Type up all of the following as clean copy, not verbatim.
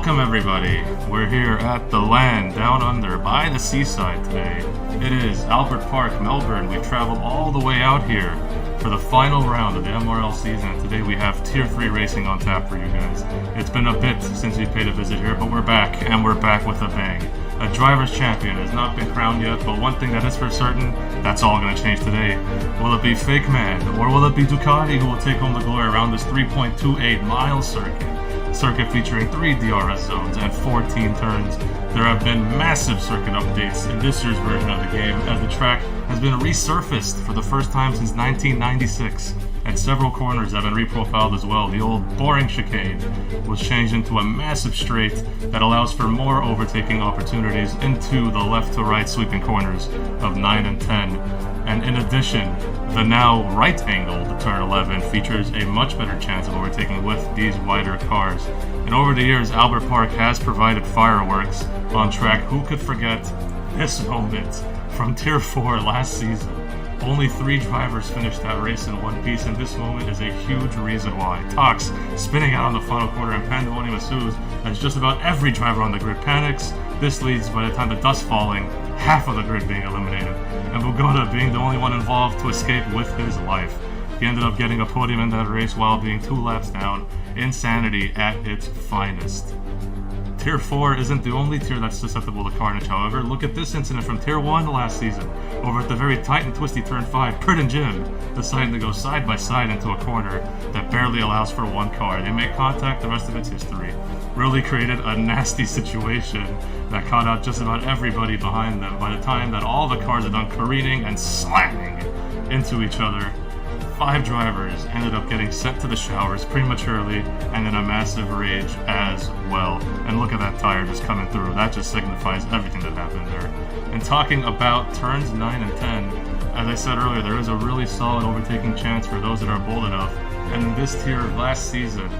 Welcome everybody. We're here at the land down under by the seaside today. It is Albert Park, Melbourne. We've traveled all the way out here for the final round of the MRL season. Today we have Tier 3 racing on tap for you guys. It's been a bit since we paid a visit here, but we're back, and we're back with a bang. A driver's champion has not been crowned yet, but one thing that is for certain, that's all going to change today. Will it be Fake Man, or will it be Ducati who will take home the glory around this 3.28 mile circuit? Circuit featuring 3 DRS zones and 14 turns. There have been massive circuit updates in this year's version of the game, as the track has been resurfaced for the first time since 1996, and several corners have been reprofiled as well. The old boring chicane was changed into a massive straight that allows for more overtaking opportunities into the left to right sweeping corners of 9 and 10. And in addition, the now right-angled turn 11 features a much better chance of overtaking with these wider cars. And over the years, Albert Park has provided fireworks on track. Who could forget this moment from Tier 4 last season? Only 3 drivers finished that race in one piece, and this moment is a huge reason why. Tox spinning out on the final corner, and pandemonium ensues as just about every driver on the grid panics. This leads, by the time the dust falling, half of the grid being eliminated, and Bugota being the only one involved to escape with his life. He ended up getting a podium in that race while being 2 laps down. Insanity at its finest. Tier 4 isn't the only tier that's susceptible to carnage, however. Look at this incident from Tier 1 last season. Over at the very tight and twisty Turn 5, Pert and Jim deciding to go side by side into a corner that barely allows for one car. They make contact, the rest of it's history. Really created a nasty situation that caught out just about everybody behind them. By the time that all the cars are done careening and slamming into each other, 5 drivers ended up getting sent to the showers prematurely and in a massive rage as well. And look at that tire just coming through. That just signifies everything that happened there. And talking about turns 9 and 10, as I said earlier, there is a really solid overtaking chance for those that are bold enough. And in this tier last season,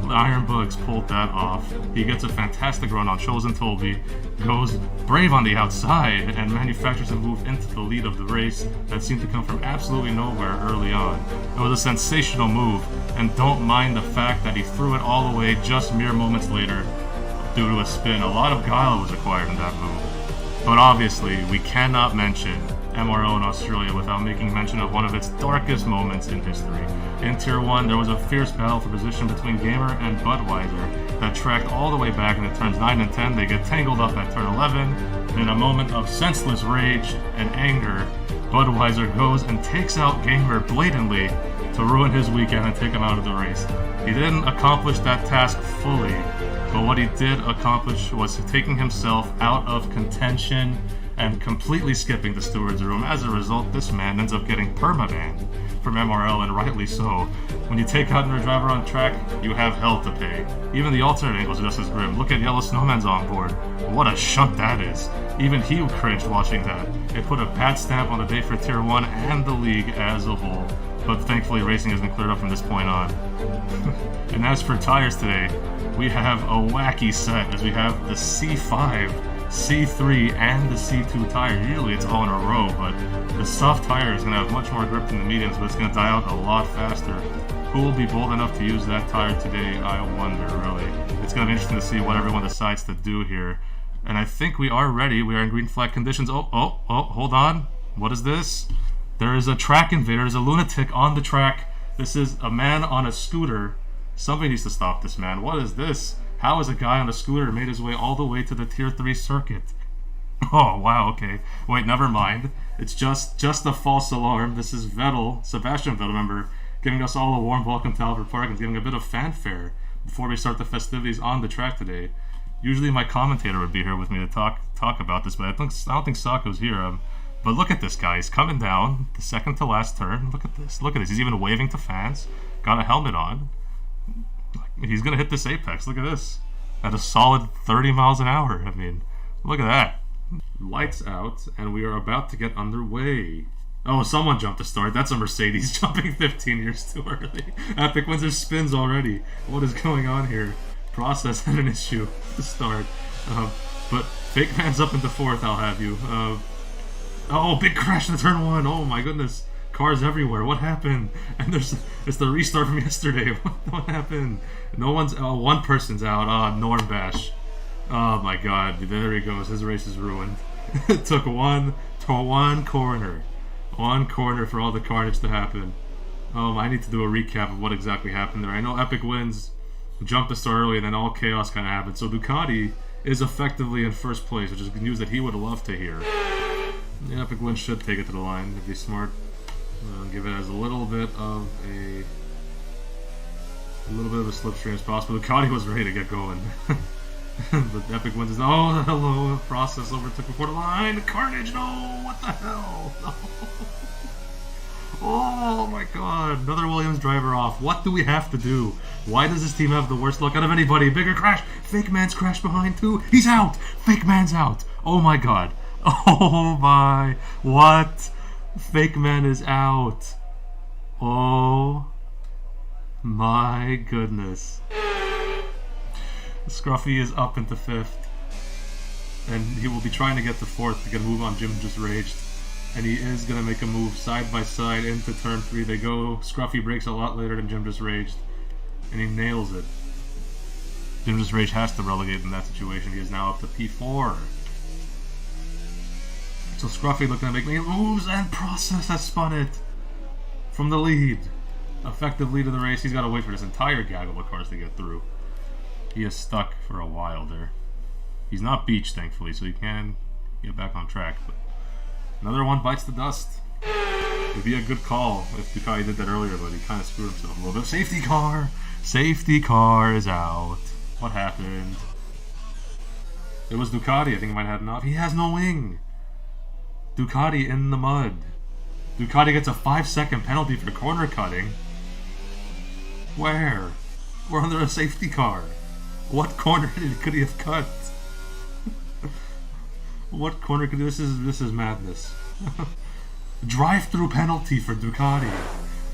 Iron Bugs pulled that off. He gets a fantastic run on Scholes and Tolby, goes brave on the outside, and manufactures a move into the lead of the race that seemed to come from absolutely nowhere early on. It was a sensational move, and don't mind the fact that he threw it all away just mere moments later due to a spin. A lot of guile was acquired in that move. But obviously, we cannot mention MRO in Australia without making mention of one of its darkest moments in history. In Tier 1, there was a fierce battle for position between Gamer and Budweiser that tracked all the way back into turns 9 and 10. They get tangled up at turn 11. In a moment of senseless rage and anger, Budweiser goes and takes out Gamer blatantly to ruin his weekend and take him out of the race. He didn't accomplish that task fully, but what he did accomplish was taking himself out of contention and completely skipping the steward's room. As a result, this man ends up getting permabanned from MRL, and rightly so. When you take out your driver on track, you have hell to pay. Even the alternate angles are just as grim. Look at Yellow Snowman's on board. What a shunt that is. Even he cringed watching that. It put a bad stamp on the day for Tier 1 and the league as a whole. But thankfully, racing has been cleared up from this point on. And as for tires today, we have a wacky set, as we have the C5, C3, and the C2 tire. Usually it's all in a row, but the soft tire is going to have much more grip than the mediums, but it's going to die out a lot faster. Who will be bold enough to use that tire today, I wonder, really. It's going to be interesting to see what everyone decides to do here. And I think we are ready. We are in green flag conditions. Oh, hold on. What is this? There is a track invader. There's a lunatic on the track. This is a man on a scooter. Somebody needs to stop this man. What is this? How is a guy on a scooter made his way all the way to the Tier 3 circuit? Oh, wow, okay. Wait, never mind. It's just a false alarm. This is Vettel, Sebastian Vettel, remember, giving us all a warm welcome to Albert Park and giving a bit of fanfare before we start the festivities on the track today. Usually my commentator would be here with me to talk about this, but I don't think Sako's here. But look at this guy. He's coming down the second to last turn. Look at this. Look at this. He's even waving to fans. Got a helmet on. He's going to hit this apex. Look at this. At a solid 30 miles an hour. I mean, look at that. Lights out, and we are about to get underway. Oh, someone jumped the start. That's a Mercedes jumping 15 years too early. Epic wins their spins already. What is going on here? Process had an issue at the start. But Fake Man's up into 4th, I'll have you. Oh, big crash in the turn 1. Oh my goodness. Cars everywhere. What happened? And it's the restart from yesterday. What happened? No one's one person's out. Norm Bash. Oh my god, there he goes. His race is ruined. It took one corner. One corner for all the carnage to happen. I need to do a recap of what exactly happened there. I know Epic wins, jumped the start early, and then all chaos kind of happened. So Ducati is effectively in first place, which is news that he would love to hear. The Epic wins should take it to the line if he's smart. Give it as a little bit of a slipstream as possible. Ducati was ready to get going. But Epic wins. Oh, hello, process overtook before the line. Carnage, no, what the hell? No. Oh my god, another Williams driver off. What do we have to do? Why does this team have the worst luck out of anybody? Bigger crash. Fake Man's crash behind too. He's out. Fake Man's out. Oh my god. Oh my. What? Fake Man is out. Oh my goodness. Scruffy is up into 5th. And he will be trying to get to 4th to get a move on Jim Just Raged. And he is going to make a move side by side into turn 3. They go. Scruffy breaks a lot later than Jim Just Raged. And he nails it. Jim Just Raged has to relegate in that situation. He is now up to P4. So Scruffy looking to make many moves, and Process has spun it from the lead. Effective lead of the race. He's got to wait for this entire gaggle of cars to get through. He is stuck for a while there. He's not beached, thankfully, so he can get back on track. But another one bites the dust. It would be a good call if Ducati did that earlier, but he kind of screwed himself a little bit. Safety car! Safety car is out. What happened? It was Ducati. I think he might have had enough. He has no wing. Ducati in the mud. Ducati gets a 5-second penalty for corner cutting. Where? We're under a safety car. What corner could he have cut? What corner could this is madness. Drive-through penalty for Ducati.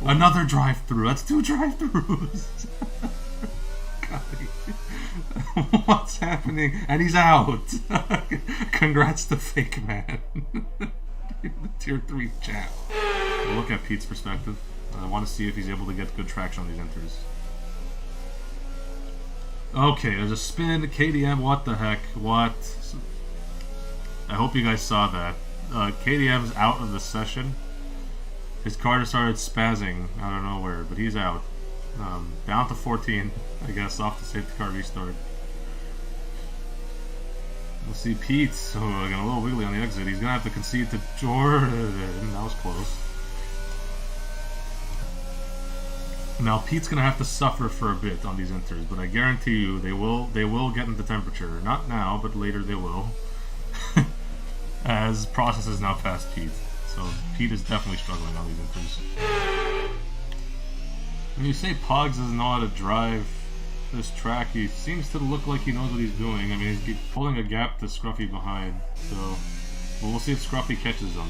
Another drive-through. That's 2 drive-throughs. What's happening? And he's out. Congrats to Fake Man. The Tier 3 champ. We'll look at Pete's perspective. I want to see if he's able to get good traction on these enters. Okay, there's a spin. KDM, what the heck? What? I hope you guys saw that. KDM's out of the session. His car started spazzing out of nowhere, but he's out. Down to 14, I guess, off the safety car restart. We'll see Pete. Getting a little wiggly on the exit. He's going to have to concede to Jordan. That was close. Now Pete's going to have to suffer for a bit on these enters, but I guarantee you they will get into temperature. Not now, but later they will. As Process is now past Pete. So Pete is definitely struggling on these enters. When you say Pogs doesn't know how to drive this track, he seems to look like he knows what he's doing. I mean, he's pulling a gap to Scruffy behind, so we'll see if Scruffy catches him.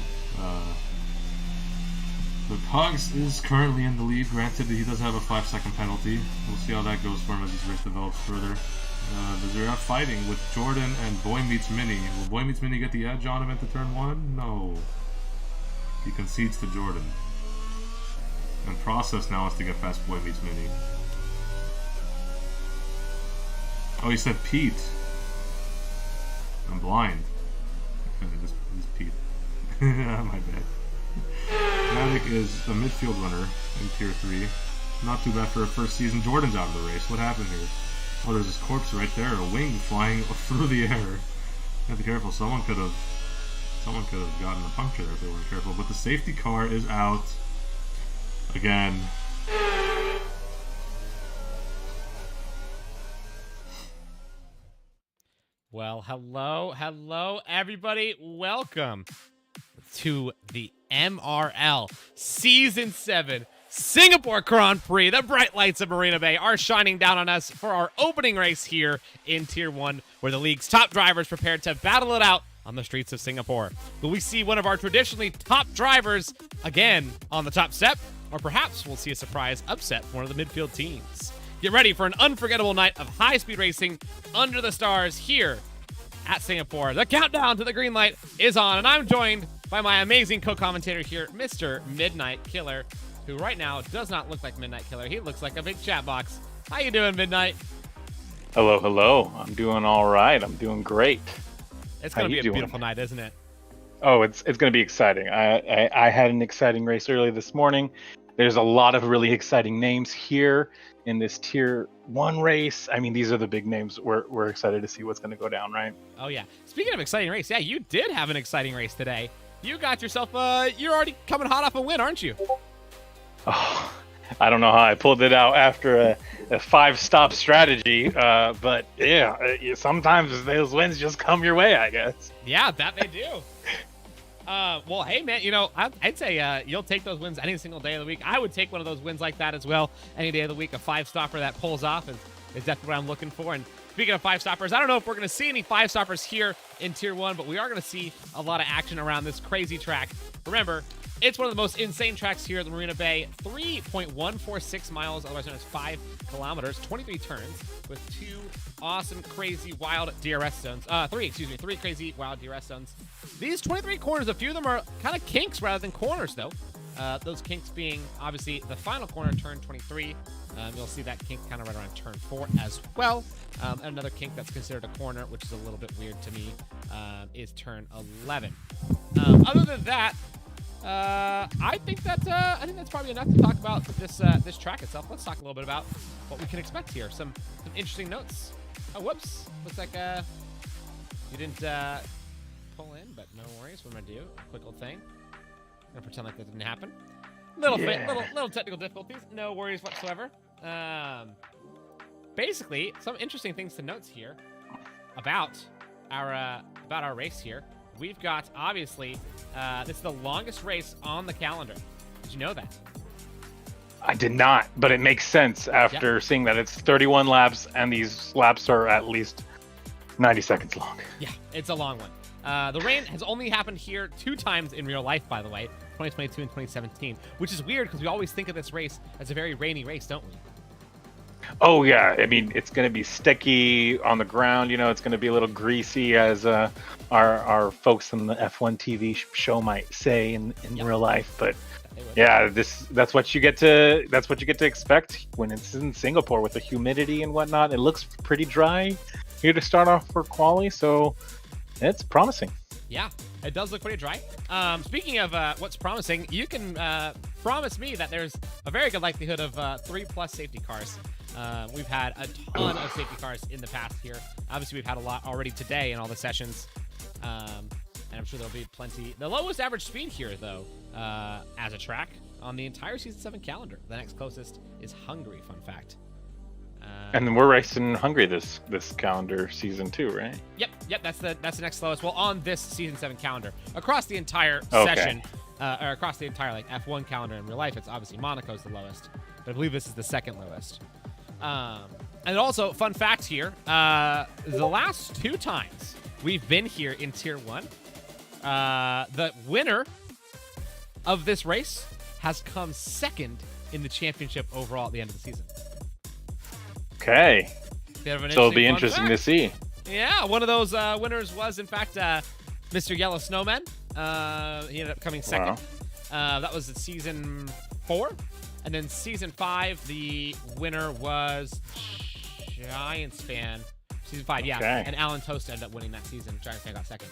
But Pogs is currently in the lead. Granted, he does have a 5-second penalty. We'll see how that goes for him as this race develops further. They're fighting with Jordan and Boy Meets Mini. Will Boy Meets Mini get the edge on him into turn 1? No. He concedes to Jordan. And Process now has to get past Boy Meets Mini. Oh, he said Pete. I'm blind. This is Pete. My bad. Mavic is a midfield runner in Tier 3. Not too bad for a first season. Jordan's out of the race. What happened here? Oh, there's his corpse right there. A wing flying through the air. You have to be careful. Someone could have gotten a puncture there if they weren't careful. But the safety car is out. Again. Well, hello, everybody. Welcome to the MRL Season 7 Singapore Grand Prix. The bright lights of Marina Bay are shining down on us for our opening race here in Tier 1, where the league's top drivers prepare to battle it out on the streets of Singapore. Will we see one of our traditionally top drivers again on the top step? Or perhaps we'll see a surprise upset for one of the midfield teams. Get ready for an unforgettable night of high-speed racing under the stars here at Singapore. The countdown to the green light is on, and I'm joined by my amazing co-commentator here, Mr. Midnight Killer, who right now does not look like Midnight Killer. He looks like a big chat box. How you doing, Midnight? Hello, hello. I'm doing all right. I'm doing great. It's How going to be you a doing? beautiful night, isn't it? Oh, it's going to be exciting. I had an exciting race early this morning. There's a lot of really exciting names here in this tier one race. I mean, these are the big names. We're excited to see what's going to go down, right? Oh, yeah. Speaking of exciting race, yeah, you did have an exciting race today. You got yourself, you're already coming hot off a win, aren't you? Oh, I don't know how I pulled it out after a five-stop strategy, but yeah, sometimes those wins just come your way, I guess. Yeah, that they do. Well, hey, man, I'd say you'll take those wins any single day of the week. I would take one of those wins like that as well any day of the week. A five-stopper that pulls off is definitely what I'm looking for. And speaking of five-stoppers, I don't know if we're going to see any five-stoppers here in Tier 1, but we are going to see a lot of action around this crazy track. Remember, it's one of the most insane tracks here at the Marina Bay. 3.146 miles, otherwise known as 5 kilometers, 23 turns with 2 awesome, crazy, wild DRS zones. Three crazy, wild DRS zones. These 23 corners, a few of them are kind of kinks rather than corners, though. Those kinks being, obviously, the final corner, turn 23. You'll see that kink kind of right around turn 4 as well. And another kink that's considered a corner, which is a little bit weird to me, is turn 11. Other than that, I think that's probably enough to talk about this track itself. Let's talk a little bit about what we can expect here. Some interesting notes. Oh, whoops! Looks like you didn't pull in, but no worries. What I'm gonna do? A quick little thing. I'm gonna pretend like that didn't happen. Little technical difficulties. No worries whatsoever. Basically, some interesting things to note here about our race here. We've got, obviously, this is the longest race on the calendar. Did you know that? I did not, but it makes sense after seeing that it's 31 laps, and these laps are at least 90 seconds long. Yeah, it's a long one. The rain has only happened here 2 times in real life, by the way, 2022 and 2017, which is weird because we always think of this race as a very rainy race, don't we? Oh yeah, I mean it's going to be sticky on the ground. It's going to be a little greasy, as our folks on the F1 TV show might say in real life. But yeah, that's what you get to expect when it's in Singapore with the humidity and whatnot. It looks pretty dry here to start off for quali, so it's promising. Yeah, it does look pretty dry. Speaking of what's promising, you can promise me that there's a very good likelihood of 3+ safety cars. We've had a ton of safety cars in the past here. Obviously, we've had a lot already today in all the sessions. And I'm sure there'll be plenty. The lowest average speed here, though, as a track on the entire Season 7 calendar. The next closest is Hungary, fun fact. And then we're racing Hungary this calendar season too, right? Yep. That's the next lowest. Well, on this Season 7 calendar, across the entire session, or across the entire F1 calendar in real life, it's obviously Monaco's the lowest, but I believe this is the second lowest. And also, fun fact here, the last 2 times we've been here in Tier 1, the winner of this race has come second in the championship overall at the end of the season. Okay. So it'll be interesting to see. Yeah, one of those winners was, in fact, Mr. Yellow Snowman. He ended up coming second. Wow. That was at Season 4. And then Season 5, the winner was Giantsfan. Season 5, yeah. Okay. And Alan Toast ended up winning that season. Giantsfan got second.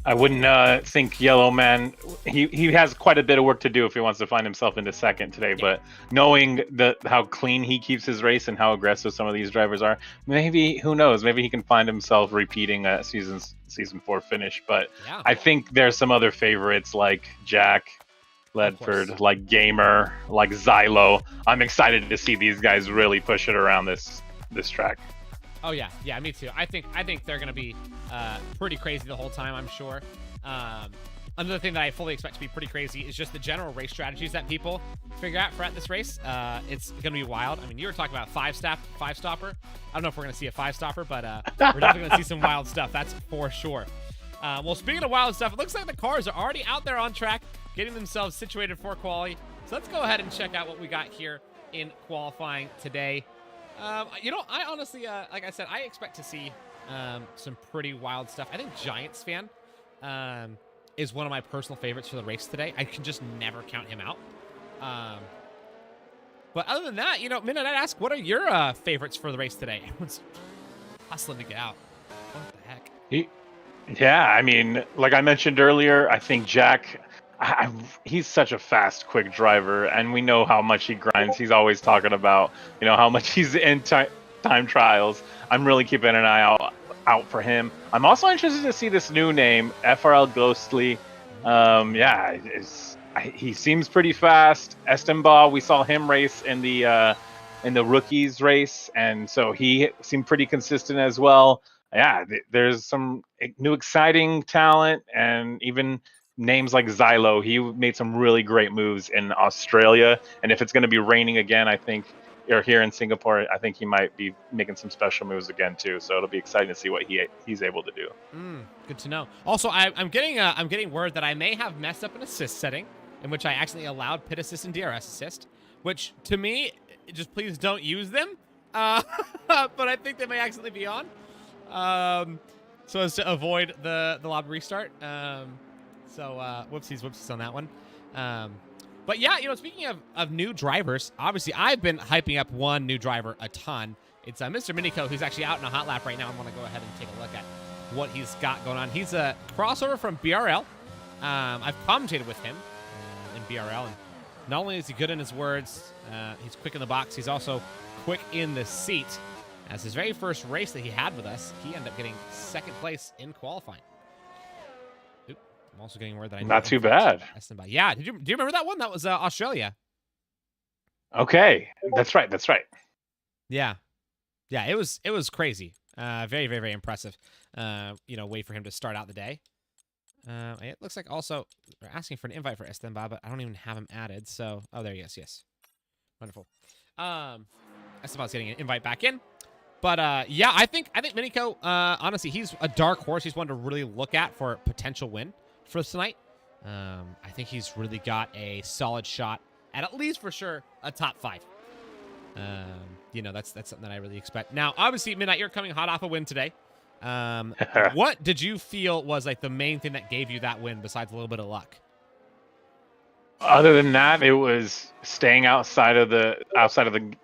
I wouldn't think Yellow Man. He has quite a bit of work to do if he wants to find himself into second today. Yeah. But knowing how clean he keeps his race and how aggressive some of these drivers are, maybe, who knows? Maybe he can find himself repeating a season 4 finish. But yeah. I think there's some other favorites like Jack Ledford, like Gamer, like Xylo. I'm excited to see these guys really push it around this track. Oh yeah, me too. I think they're gonna be pretty crazy the whole time, I'm sure. Another thing that I fully expect to be pretty crazy is just the general race strategies that people figure out throughout this race. It's gonna be wild. I mean, you were talking about five stopper. I don't know if we're gonna see a 5-stopper, but we're definitely gonna see some wild stuff. That's for sure. Well, speaking of wild stuff, it looks like the cars are already out there on track, getting themselves situated for quali. So let's go ahead and check out what we got here in qualifying today. I honestly, like I said, I expect to see some pretty wild stuff. I think Giantsfan is one of my personal favorites for the race today. I can just never count him out. But other than that, Midnight, I'd ask, what are your favorites for the race today? Everyone's hustling to get out. What the heck? Yeah, I mean, like I mentioned earlier, I think Jack, he's such a fast, quick driver, and we know how much he grinds. He's always talking about, how much he's in time trials. I'm really keeping an eye out for him. I'm also interested to see this new name, FRL Ghostly. Yeah, he seems pretty fast. Estemba, we saw him race in the rookies race, and so he seemed pretty consistent as well. Yeah, there's some new exciting talent, and even names like Xylo. He made some really great moves in Australia, and if it's going to be raining again, I think, or here in Singapore, I think he might be making some special moves again too. So it'll be exciting to see what he's able to do. Good to know. Also, I'm getting word that I may have messed up an assist setting in which I accidentally allowed pit assist and DRS assist, which to me, just please don't use them. But I think they may accidentally be on. So as to avoid the lobby restart. So whoopsies on that one. But yeah, speaking of new drivers, obviously I've been hyping up one new driver a ton. It's Mr. Minico, who's actually out in a hot lap right now. I'm going to go ahead and take a look at what he's got going on. He's a crossover from BRL. I've commentated with him in BRL, and not only is he good in his words, he's quick in the box, he's also quick in the seat. As his very first race that he had with us, he ended up getting second place in qualifying. Oop, I'm also getting word that I not too bad. Yeah, do you remember that one? That was Australia. Okay, that's right. Yeah, it was crazy. Very, very, very impressive. Way for him to start out the day. It looks like also they're asking for an invite for Estemba, but I don't even have him added. So, oh, there he is. Yes, wonderful. Estemba's getting an invite back in. But yeah, I think Minico, honestly, he's a dark horse. He's one to really look at for a potential win for tonight. I think he's really got a solid shot at least for sure a top 5. That's something that I really expect. Now, obviously, Midnight, you're coming hot off a win today. What did you feel was like the main thing that gave you that win besides a little bit of luck? Other than that, it was staying outside of the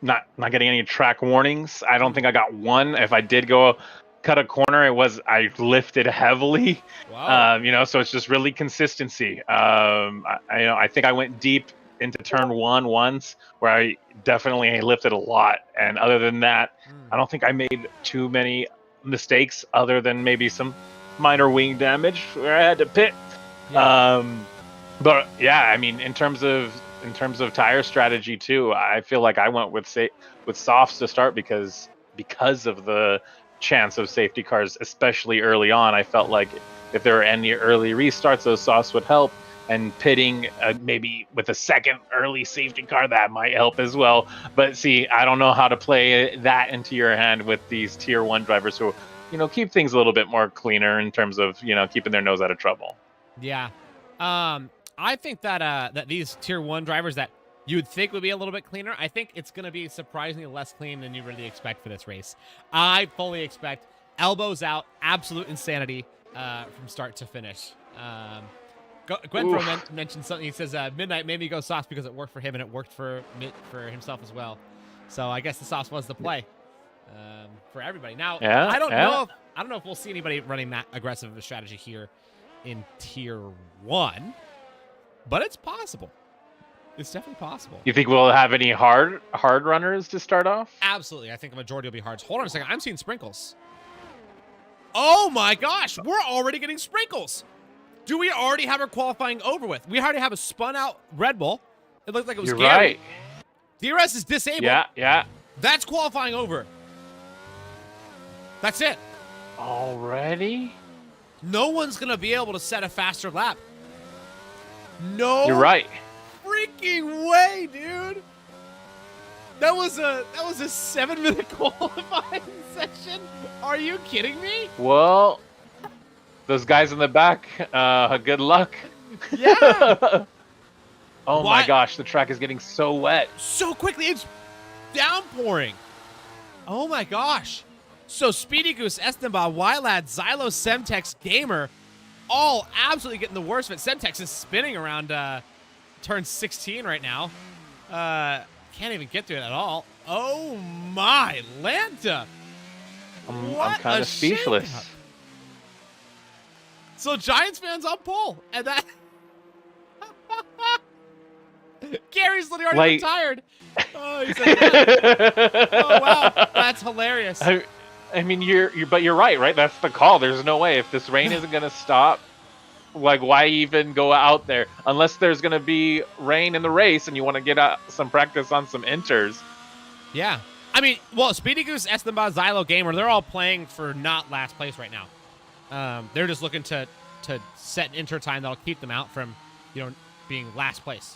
not getting any track warnings. I don't think I got one. If I did go cut a corner, I lifted heavily. Wow. So it's just really consistency. I think I went deep into turn 1 once where I definitely lifted a lot. And other than that, I don't think I made too many mistakes other than maybe some minor wing damage where I had to pit. Yeah. But yeah, I mean, in terms of tire strategy too, I feel like I went with softs to start because of the chance of safety cars, especially early on. I felt like if there were any early restarts, those softs would help. And pitting maybe with a second early safety car, that might help as well. But see, I don't know how to play that into your hand with these tier 1 drivers who, keep things a little bit more cleaner in terms of, keeping their nose out of trouble. Yeah. I think that these tier 1 drivers that you would think would be a little bit cleaner, I think it's going to be surprisingly less clean than you really expect for this race. I fully expect elbows out, absolute insanity from start to finish. Gwenfro mentioned something. He says Midnight made me go softs because it worked for him and it worked for himself as well. So I guess the softs was the play for everybody. Now I don't know if we'll see anybody running that aggressive of a strategy here in tier 1, but it's possible. It's definitely possible. You think we'll have any hard runners to start off? Absolutely. I think the majority will be hards. Hold on a second. I'm seeing sprinkles. Oh my gosh, we're already getting sprinkles. Do we already have our qualifying over with? We already have a spun out Red Bull. It looked like it was Gary. Right. DRS is disabled. Yeah. That's qualifying over. That's it. Already? No one's going to be able to set a faster lap. No. You're right. Freaking way, dude. That was a 7-minute qualifying session. Are you kidding me? Well, those guys in the back, good luck. Yeah. Oh my gosh, the track is getting so wet. So quickly, it's downpouring. Oh my gosh. So Speedy Goose, Estemba, Wylad, Xylo, Semtex, Gamer, all absolutely getting the worst of it. Semtex is spinning around turn 16 right now. Can't even get to it at all. Oh my, Lanta! I'm kind of speechless. shakeup. So Giants fans on pole, and that Gary's literally already retired. Oh, he's like, oh wow, that's hilarious. I mean, but you're right? That's the call. There's no way if this rain isn't gonna stop. Like, why even go out there unless there's gonna be rain in the race and you want to get some practice on some inters? Yeah, I mean, well, Speedy Goose, Esteban, Xylo, Gamer, they're all playing for not last place right now. They're just looking to set an inter time that'll keep them out from, being last place.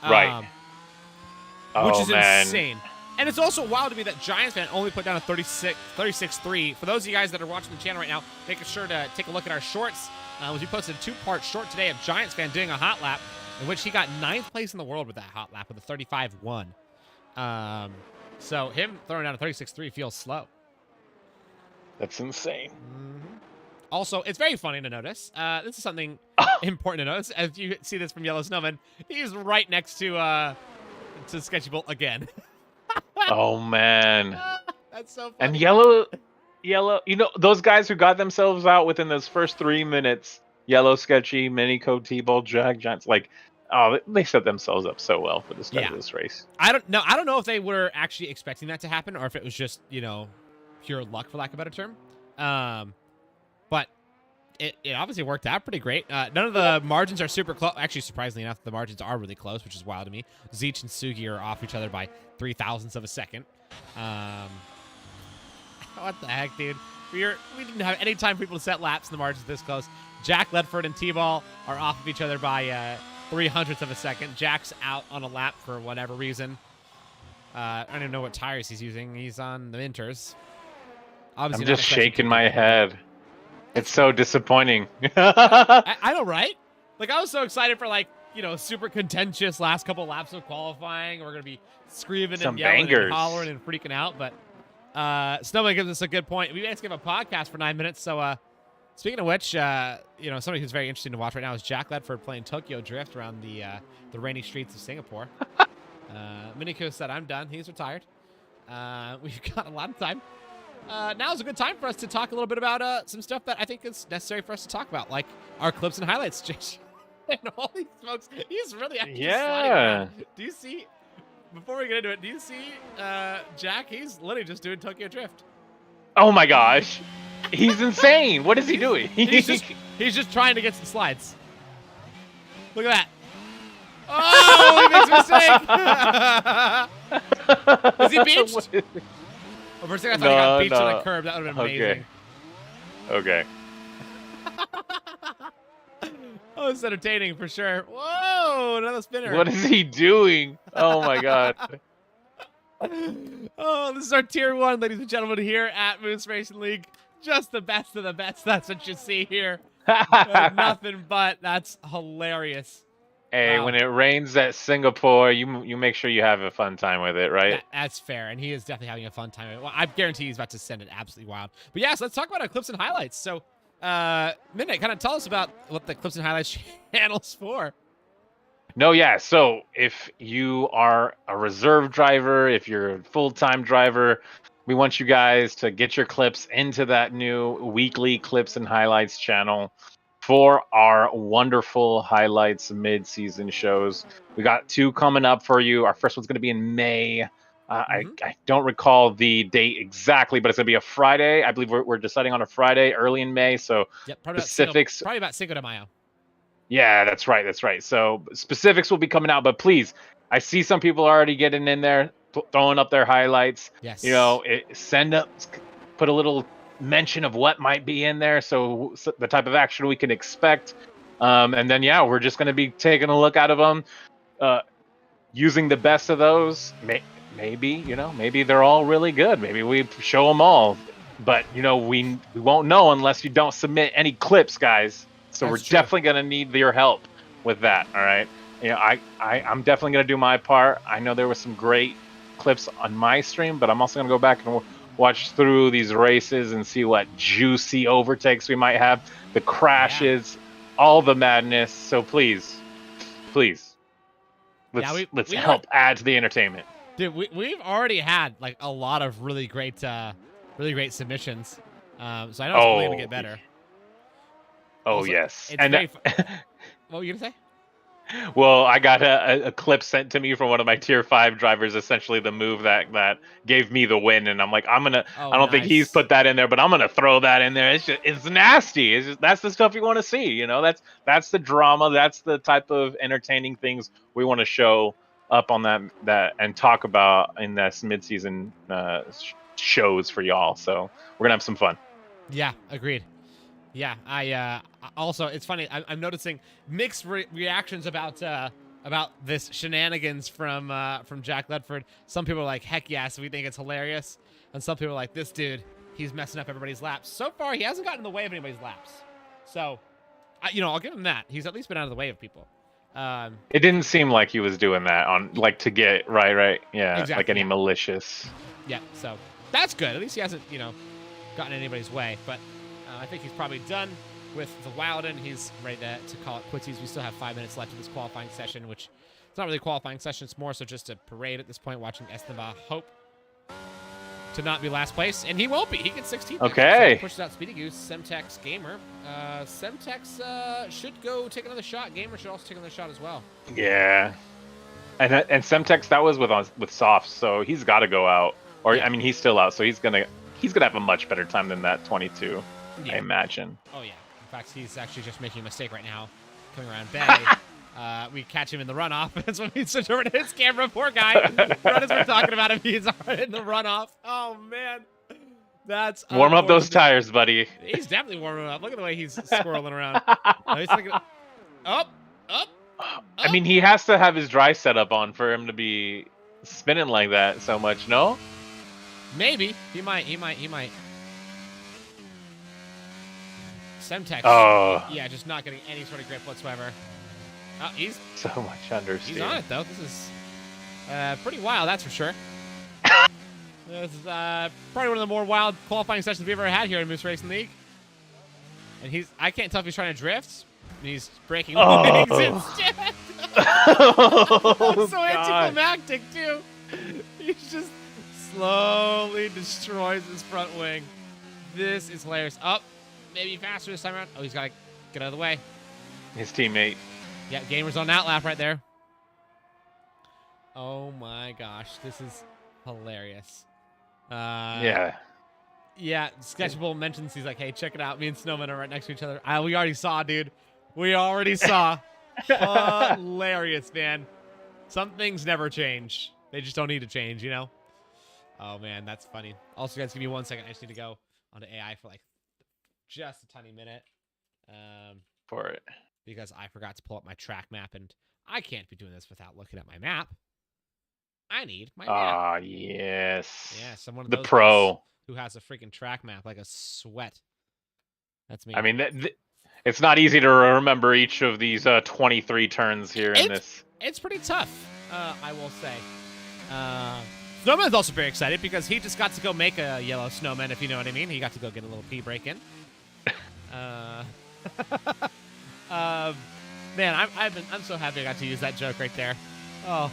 Right. Which is insane. And it's also wild to me that Giants fan only put down a 36-3. For those of you guys that are watching the channel right now, make sure to take a look at our shorts. We posted a 2-part short today of Giants fan doing a hot lap, in which he got 9th place in the world with that hot lap with a 35-1. So him throwing down a 36-3 feels slow. That's insane. Mm-hmm. Also, it's very funny to notice. This is something important to notice. As you see this from Yellow Snowman, he's right next to Sketchy Bolt again. Oh man, that's so funny. And yellow, those guys who got themselves out within those first 3 minutes, Yellow, Sketchy, Minico, T-Ball, Giants, like, oh, they set themselves up so well for the start of this race. I don't know if they were actually expecting that to happen or if it was just, pure luck, for lack of a better term. But it obviously worked out pretty great. None of the margins are super close. Actually, surprisingly enough, the margins are really close, which is wild to me. Zeech and Sugi are off each other by 0.003 of a second. What the heck, dude? We didn't have any time for people to set laps in the margins this close. Jack Ledford and T-Ball are off of each other by 0.03 of a second. Jack's out on a lap for whatever reason. I don't even know what tires he's using. He's on the Inters. Obviously, I'm just shaking my head. It's so disappointing. I know, right? Like, I was so excited for, super contentious last couple laps of qualifying. We're going to be screaming Some and yelling bangers. and hollering and freaking out. But Snowman gives us a good point. We basically have a podcast for 9 minutes. So, speaking of which, somebody who's very interesting to watch right now is Jack Ledford playing Tokyo Drift around the rainy streets of Singapore. Miniko said, I'm done. He's retired. We've got a lot of time. Now's a good time for us to talk a little bit about some stuff that I think is necessary for us to talk about, like our clips and highlights. Jason. And holy smokes, he's really actually sliding around. Do you see, before we get into it, do you see Jack? He's literally just doing Tokyo Drift. Oh my gosh. He's insane. What is he doing? He's just trying to get some slides. Look at that. Oh, he makes a mistake. Is he beached? Well, first thing I thought he got beached on a curb. That would have been amazing. Okay. Oh, it's entertaining for sure. Whoa, another spinner. What is he doing? Oh my god. Oh, this is our tier 1, ladies and gentlemen, here at Moose Racing League. Just the best of the best. That's what you see here. Nothing but. That's hilarious. Hey, when it rains at Singapore, you make sure you have a fun time with it, right? That's fair, and he is definitely having a fun time. Well, I guarantee he's about to send it absolutely wild. But yes, let's talk about our clips and highlights. So, Midnight, kind of tell us about what the clips and highlights channel's for. No, yeah. So if you are a reserve driver, if you're a full-time driver, we want you guys to get your clips into that new weekly clips and highlights channel for our wonderful highlights mid-season shows. We got 2 coming up for you. Our first one's going to be in May. I don't recall the date exactly, but it's going to be a Friday. I believe we're deciding on a Friday early in May. So specifics. Probably about Cinco de Mayo. Yeah, that's right. That's right. So specifics will be coming out, but please, I see some people already getting in there, throwing up their highlights. Yes. Put a little mention of what might be in there, so the type of action we can expect. And then, yeah, we're just going to be taking a look out of them, using the best of those. Maybe they're all really good. Maybe we show them all. But, we won't know unless you don't submit any clips, guys. So we're definitely going to need your help with that, all right? I'm definitely going to do my part. I know there were some great clips on my stream, but I'm also going to go back and watch through these races and see what juicy overtakes we might have, the crashes, all the madness. So please, let's help add to the entertainment. Dude, we've already had like a lot of really great submissions. So I know it's only gonna get better. Oh Also, yes, it's and very what were you gonna say? well, I got a clip sent to me from one of my tier 5 drivers, essentially the move that gave me the win, and I'm like, I Oh, don't think he's nice. put that in there, but I'm gonna throw that in there. It's nasty. That's the stuff you want to see, you know. That's the drama. That's the type of entertaining things we want to show up on that and talk about in this midseason shows for y'all. So we're gonna have some fun. Yeah, agreed. Yeah, I also it's funny. I'm noticing mixed reactions about this shenanigans from Jack Ledford. Some people are like, heck yes, we think it's hilarious, and some people are like, this dude, he's messing up everybody's laps. So far, he hasn't gotten in the way of anybody's laps. So, I'll give him that. He's at least been out of the way of people. It didn't seem like he was doing that on like to get right, yeah, Exactly, like any yeah. malicious. Yeah, so that's good. At least he hasn't, gotten in anybody's way. But I think he's probably done with the Wilden. He's ready to call it quitsies. We still have 5 minutes left of this qualifying session, which it's not really a qualifying session. It's more so just a parade at this point, watching Esteban hope to not be last place. And he won't be. He gets 16th. Okay. So pushes out Speedy Goose, Semtex, Gamer. Semtex should go take another shot. Gamer should also take another shot as well. Yeah. And Semtex, that was with Soft, so he's got to go out. Or Yeah. I mean, he's still out, so he's gonna have a much better time than that 22, Yeah. I imagine. Oh yeah. In fact, he's actually just making a mistake right now, coming around Bay. We catch him in the runoff. That's when we switch over to his camera. Poor guy. Right as we're talking about him, he's already in the runoff. Oh man, that's Warm up those unfortunate. tires, buddy. He's definitely warming up. Look at the way he's swirling around. Oh, he's thinking, up. I mean, he has to have his dry setup on for him to be spinning like that so much, no? Maybe he might. Semtex. Oh, Yeah, just not getting any sort of grip whatsoever. Oh, he's so much understeer. He's on it, though. This is pretty wild, that's for sure. This is probably one of the more wild qualifying sessions we've ever had here in Moose Racing League. And I can't tell if he's trying to drift. And he's breaking legs instead. Oh, So anticlimactic, too. He just slowly destroys his front wing. This is hilarious. Up, maybe faster this time around. Oh, he's got to get out of the way. His teammate. Yeah, Gamer's on that lap right there. Oh my gosh, this is hilarious. Yeah. Yeah, Sketchable mentions, he's like, hey, check it out. Me and Snowman are right next to each other. We already saw, dude. We already saw. Hilarious, man. Some things never change. They just don't need to change, Oh, man, that's funny. Also, guys, give me 1 second. I just need to go onto AI for, just a tiny minute. For it. Because I forgot to pull up my track map, and I can't be doing this without looking at my map. I need my map. Ah, yes. Yeah, someone of The those pro. guys who has a freaking track map like a sweat. That's me. I mean, it's not easy to remember each of these 23 turns here in this. It's pretty tough, I will say. Snowman's also very excited because he just got to go make a yellow snowman, if you know what I mean. He got to go get a little pee break in. Man, I'm so happy I got to use that joke right there. Oh,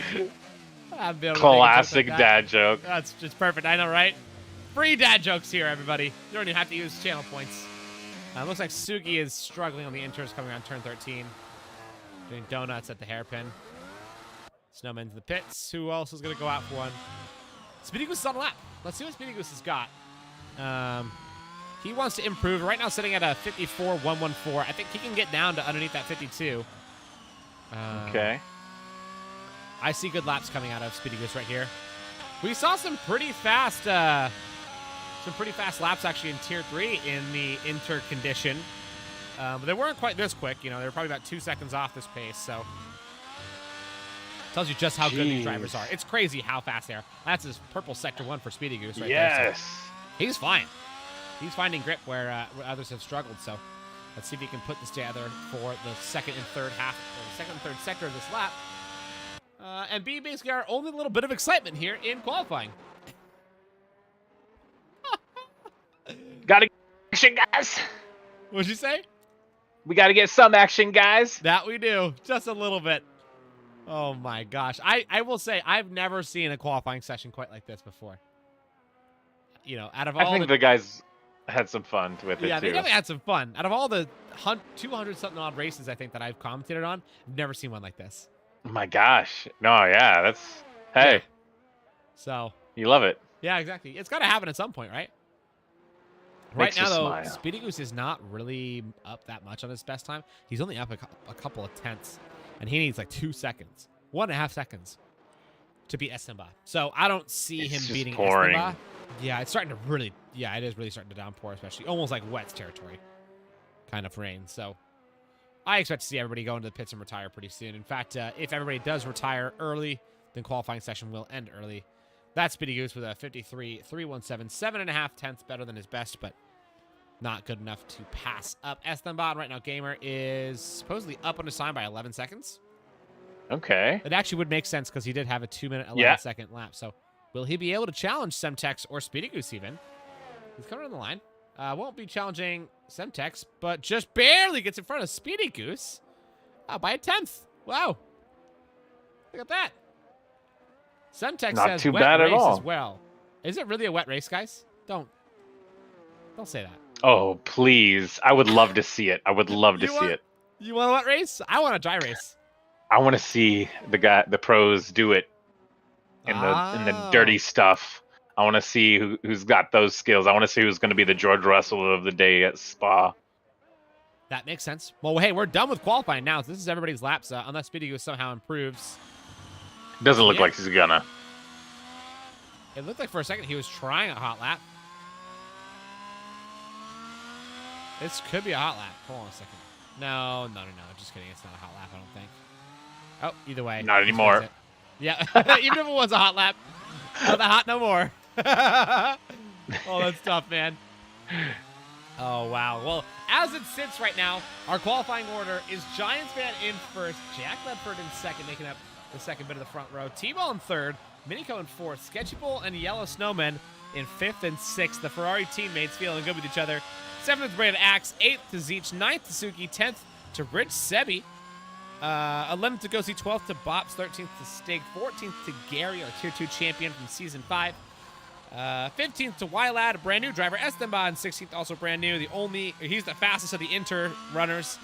I've been able to make a joke Classic like that. dad joke. That's just perfect. I know, right? Free dad jokes here, everybody. You don't even have to use channel points. Looks like Sugi is struggling on the inters coming on turn 13. Doing donuts at the hairpin. Snowman's in the pits. Who else is going to go out for one? Speedy Goose is on a lap. Let's see what Speedy Goose has got. He wants to improve. Right now sitting at a 54.114. I think he can get down to underneath that 52. Okay. I see good laps coming out of Speedy Goose right here. We saw some pretty fast laps actually in Tier 3 in the inter condition. But they weren't quite this quick. They were probably about 2 seconds off this pace. So tells you just how good these drivers are. It's crazy how fast they are. That's his purple Sector 1 for Speedy Goose right there. So he's fine. He's finding grip where others have struggled. So let's see if he can put this together for the second and third sector of this lap. And be basically our only little bit of excitement here in qualifying. Gotta get action, guys. What'd you say? We gotta get some action, guys. That we do. Just a little bit. Oh my gosh. I will say I've never seen a qualifying session quite like this before. You know, out of all I think the guys had some fun with it yeah, too. they definitely had some fun. Out of all the 200 something odd races I think that I've commentated on, I've never seen one like this. Oh my gosh. No, yeah, that's hey. Yeah. So You love it. yeah, exactly. It's got to happen at some point, right? Makes Right now, you though, smile. Speedy Goose is not really up that much on his best time. He's only up a couple of tenths, and he needs like 2 seconds, 1.5 seconds to beat Esteban. So I don't see It's him just beating pouring. Esteban. Yeah, it's starting to really, yeah, it is really starting to downpour, especially almost like wet territory kind of rain. So I expect to see everybody go into the pits and retire pretty soon. In fact, if everybody does retire early, then qualifying session will end early. That's Speedy Goose with a 53.317, 7.5 tenths better than his best, but not good enough to pass up Esteban. Right now, Gamer is supposedly up on his time by 11 seconds. Okay. It actually would make sense because he did have a 2-minute 11-second lap. So will he be able to challenge Semtex or Speedy Goose even? He's coming on the line. Won't be challenging Semtex, but just barely gets in front of Speedy Goose by a 10th. Wow. Look at that. Semtex Not says too wet bad at race all. as well. Is it really a wet race, guys? Don't say that. Oh, please. I would love to see it. I would love to see it. You want a wet race? I want a dry race. I want to see the pros do it in the dirty stuff. I want to see who's got those skills. I want to see who's going to be the George Russell of the day at Spa. That makes sense. Well, hey, we're done with qualifying now. So this is everybody's laps, unless Speedy Goose somehow improves. Doesn't look like he's gonna. It looked like for a second he was trying a hot lap. This could be a hot lap. Hold on a second. No. Just kidding. It's not a hot lap, I don't think. Oh, either way. Not anymore. Yeah, even if it was a hot lap. Not the hot no more. Oh, that's tough, man. Oh, wow. Well, as it sits right now, our qualifying order is Giantsfan in first, Jack Ledford in second, making up the second bit of the front row. T-Ball in third, Minico in fourth, Sketchy Bull and Yellow Snowman in fifth and sixth. The Ferrari teammates feeling good with each other. Seventh is Brandon Axe, eighth to Zeech, ninth to Suki, 10th to Rich Sebi, 11th to Gosi, 12th to Bops, 13th to Stig, 14th to Gary, our Tier 2 champion from Season 5. 15th to Wylad, a brand new driver. Esteban, 16th, also brand new. He's the fastest of the Inter runners.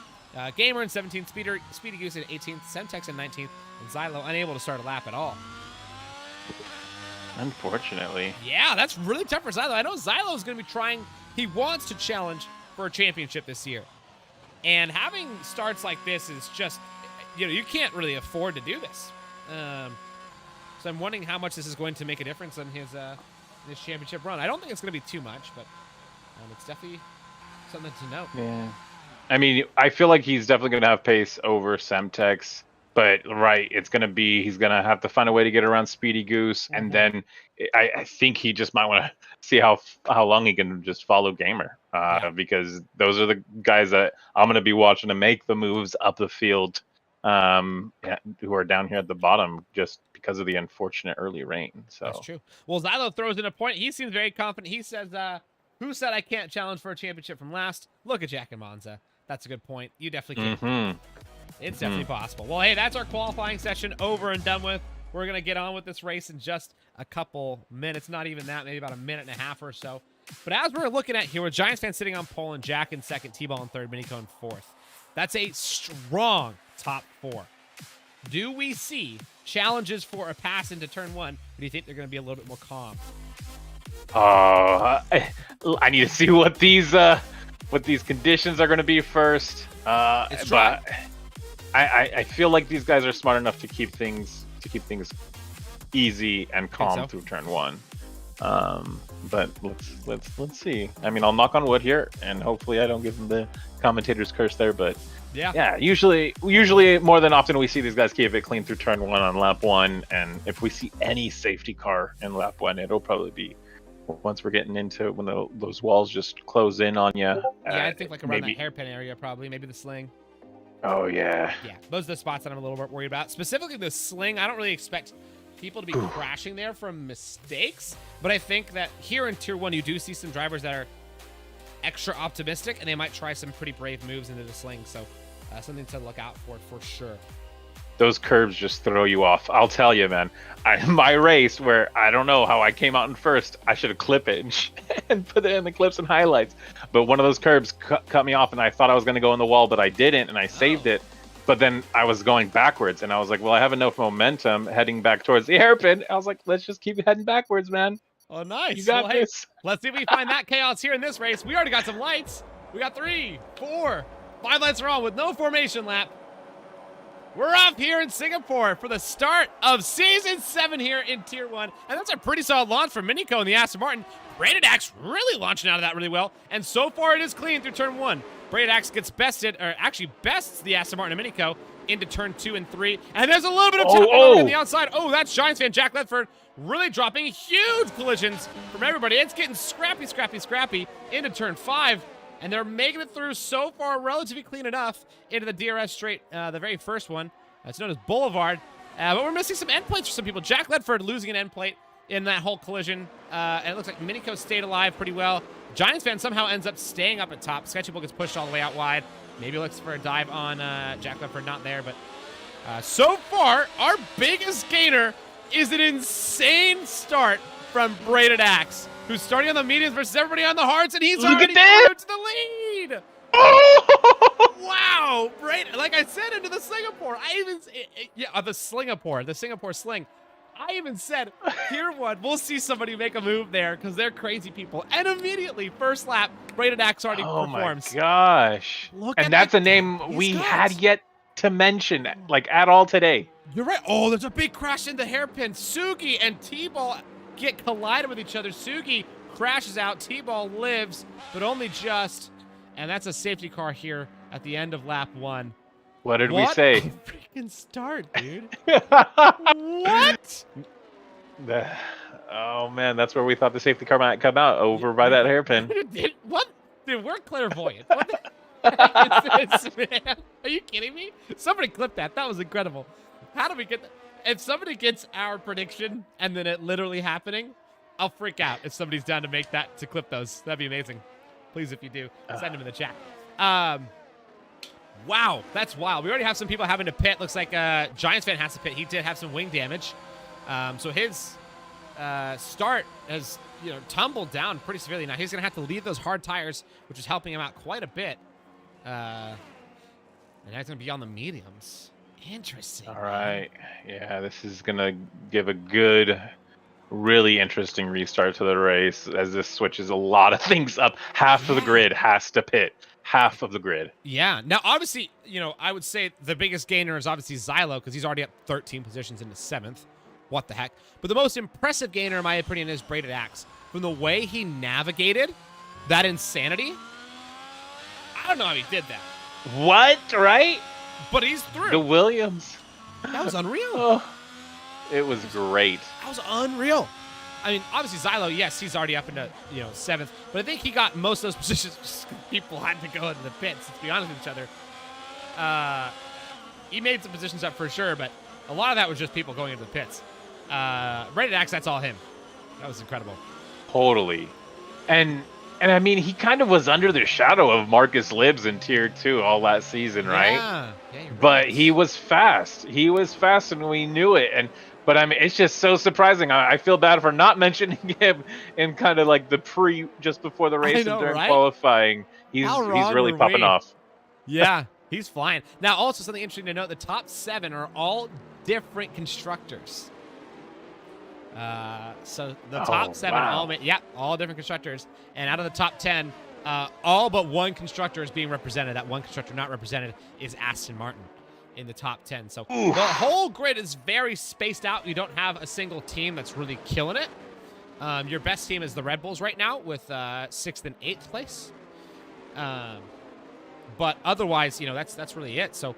Gamer in 17th, Speedy Goose in 18th, Semtex in 19th, and Xylo unable to start a lap at all. Unfortunately. Yeah, that's really tough for Xylo. I know Xylo is going to be trying. He wants to challenge for a championship this year. And having starts like this is just, you can't really afford to do this. So I'm wondering how much this is going to make a difference in his championship run. I don't think it's going to be too much, but it's definitely something to note. Yeah. I mean, I feel like he's definitely going to have pace over Semtex, but he's going to have to find a way to get around Speedy Goose, and then I think he just might want to see how long he can just follow Gamer, because those are the guys that I'm going to be watching to make the moves up the field, who are down here at the bottom just because of the unfortunate early rain. So that's true. Well, Xylo throws in a point. He seems very confident. He says, who said I can't challenge for a championship from last? Look at Jack and Monza. That's a good point. You definitely can. It's definitely possible. Well, hey, that's our qualifying session over and done with. We're going to get on with this race in just a couple minutes. Not even that, maybe about a minute and a half or so. But as we're looking at here, with Giantsfan sitting on pole and Jack in second, T-Ball in third, Minico in fourth. That's a strong top four. Do we see challenges for a pass into turn one? Or do you think they're going to be a little bit more calm? I need to see what these conditions are going to be first. But I feel like these guys are smart enough to keep things easy and calm through turn one. But let's see. I mean, I'll knock on wood here, and hopefully I don't give them the commentator's curse there. But yeah. Usually more than often we see these guys keep it clean through turn one on lap one, and if we see any safety car in lap one, it'll probably be once we're getting into it when those walls just close in on you. I think like around that hairpin area, probably maybe the sling. Oh yeah. Yeah, those are the spots that I'm a little bit worried about. Specifically the sling. I don't really expect people to be crashing there from mistakes, but I think that here in Tier 1 you do see some drivers that are extra optimistic, and they might try some pretty brave moves into the sling, so something to look out for sure. those curbs just throw you off. I'll tell you, man. My race where I don't know how I came out in first. I should have clipped it and put it in the clips and highlights. But one of those curbs cut me off, and I thought I was going to go in the wall, but I didn't, and I saved it. But then I was going backwards, and I was like, well, I have enough momentum heading back towards the hairpin. I was like, let's just keep heading backwards, man. Oh, nice. You got well, this. Hey, let's see if we find that chaos here in this race. We already got some lights. We got 3, 4, 5 lights are on with no formation lap. We're off here in Singapore for the start of Season 7 here in Tier 1. And that's a pretty solid launch for Minico and the Aston Martin. Braided Axe really launching out of that really well. And so far it is clean through Turn 1. Braided Axe gets bested, or actually bests the Aston Martin and Minico into Turn 2 and 3. And there's a little bit of top on the outside. Oh, that's Giantsfan Jack Ledford really dropping huge collisions from everybody. It's getting scrappy into Turn 5. And they're making it through so far relatively clean enough into the DRS straight, the very first one. It's known as Boulevard. But we're missing some end plates for some people. Jack Ledford losing an end plate in that whole collision. And it looks like Minico stayed alive pretty well. Giantsfan somehow ends up staying up at top. Sketchy Bull gets pushed all the way out wide. Maybe looks for a dive on Jack Ledford. Not there, but so far, our biggest gainer is an insane start from Braided Axe, who's starting on the mediums versus everybody on the hards, and he's already through to the lead. Wow, like I said, into the Singapore. The Singapore sling. I even said, Tier 1, we'll see somebody make a move there because they're crazy people. And immediately, first lap, Braided Axe already performs. Oh my gosh. And that's a name we had yet to mention, like, at all today. You're right. Oh, there's a big crash in the hairpin. Sugi and T-Ball get collided with each other. Sugi crashes out. T-Ball lives, but only just. And that's a safety car here at the end of lap 1. What did we say? What a freaking start, dude. What? Oh, man, that's where we thought the safety car might come out, over by that hairpin. What? Dude, we're clairvoyant. What the heck is this, man? Are you kidding me? Somebody clip that. That was incredible. How do we get that? If somebody gets our prediction and then it literally happening, I'll freak out if somebody's down to make that, to clip those. That'd be amazing. Please, if you do, send them in the chat. Wow, that's wild. We already have some people having to pit. Looks like Giantsfan has to pit. He did have some wing damage. So his start has tumbled down pretty severely. Now he's going to have to leave those hard tires, which is helping him out quite a bit. And now he's going to be on the mediums. Interesting. All right. Yeah, this is going to give a good, really interesting restart to the race as this switches a lot of things up. Half of the grid has to pit. Half of the grid. Yeah. Now, obviously, I would say the biggest gainer is obviously Xylo because he's already up 13 positions into 7th. What the heck? But the most impressive gainer, in my opinion, is Braided Axe. From the way he navigated that insanity, I don't know how he did that. What? Right? But he's through. The Williams. That was unreal. Oh, it was great. That was unreal. I mean, obviously, Xylo, yes, he's already up into, 7th. But I think he got most of those positions just 'cause people had to go into the pits, to be honest with each other. He made some positions up for sure, but a lot of that was just people going into the pits. Braided Axe, that's all him. That was incredible. Totally. And I mean, he kind of was under the shadow of Marcus Libs in Tier 2 all last season, right? Yeah, you're right. But he was fast. He was fast, and we knew it. But I mean, it's just so surprising. I feel bad for not mentioning him in kind of like the pre, just before the race and during qualifying. He's really popping off. Yeah, he's flying. Now, also something interesting to note: the top 7 are all different constructors. So the top 7, all different constructors. And out of the top 10, all but one constructor is being represented. That one constructor not represented is Aston Martin in the top 10. So the whole grid is very spaced out. You don't have a single team that's really killing it. Your best team is the Red Bulls right now with 6th and 8th place. But otherwise, that's really it. So,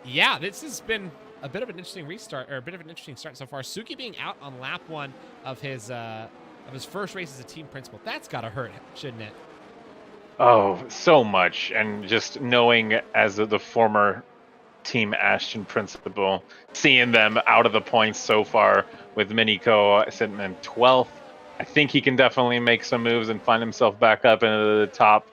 yeah, this has been a bit of an interesting restart, or a bit of an interesting start so far. Suki being out on lap 1 of his first race as a team principal. That's got to hurt, shouldn't it? Oh, so much. And just knowing as the former Team Ashton principal, seeing them out of the points so far with Minico sitting in 12th, I think he can definitely make some moves and find himself back up into the top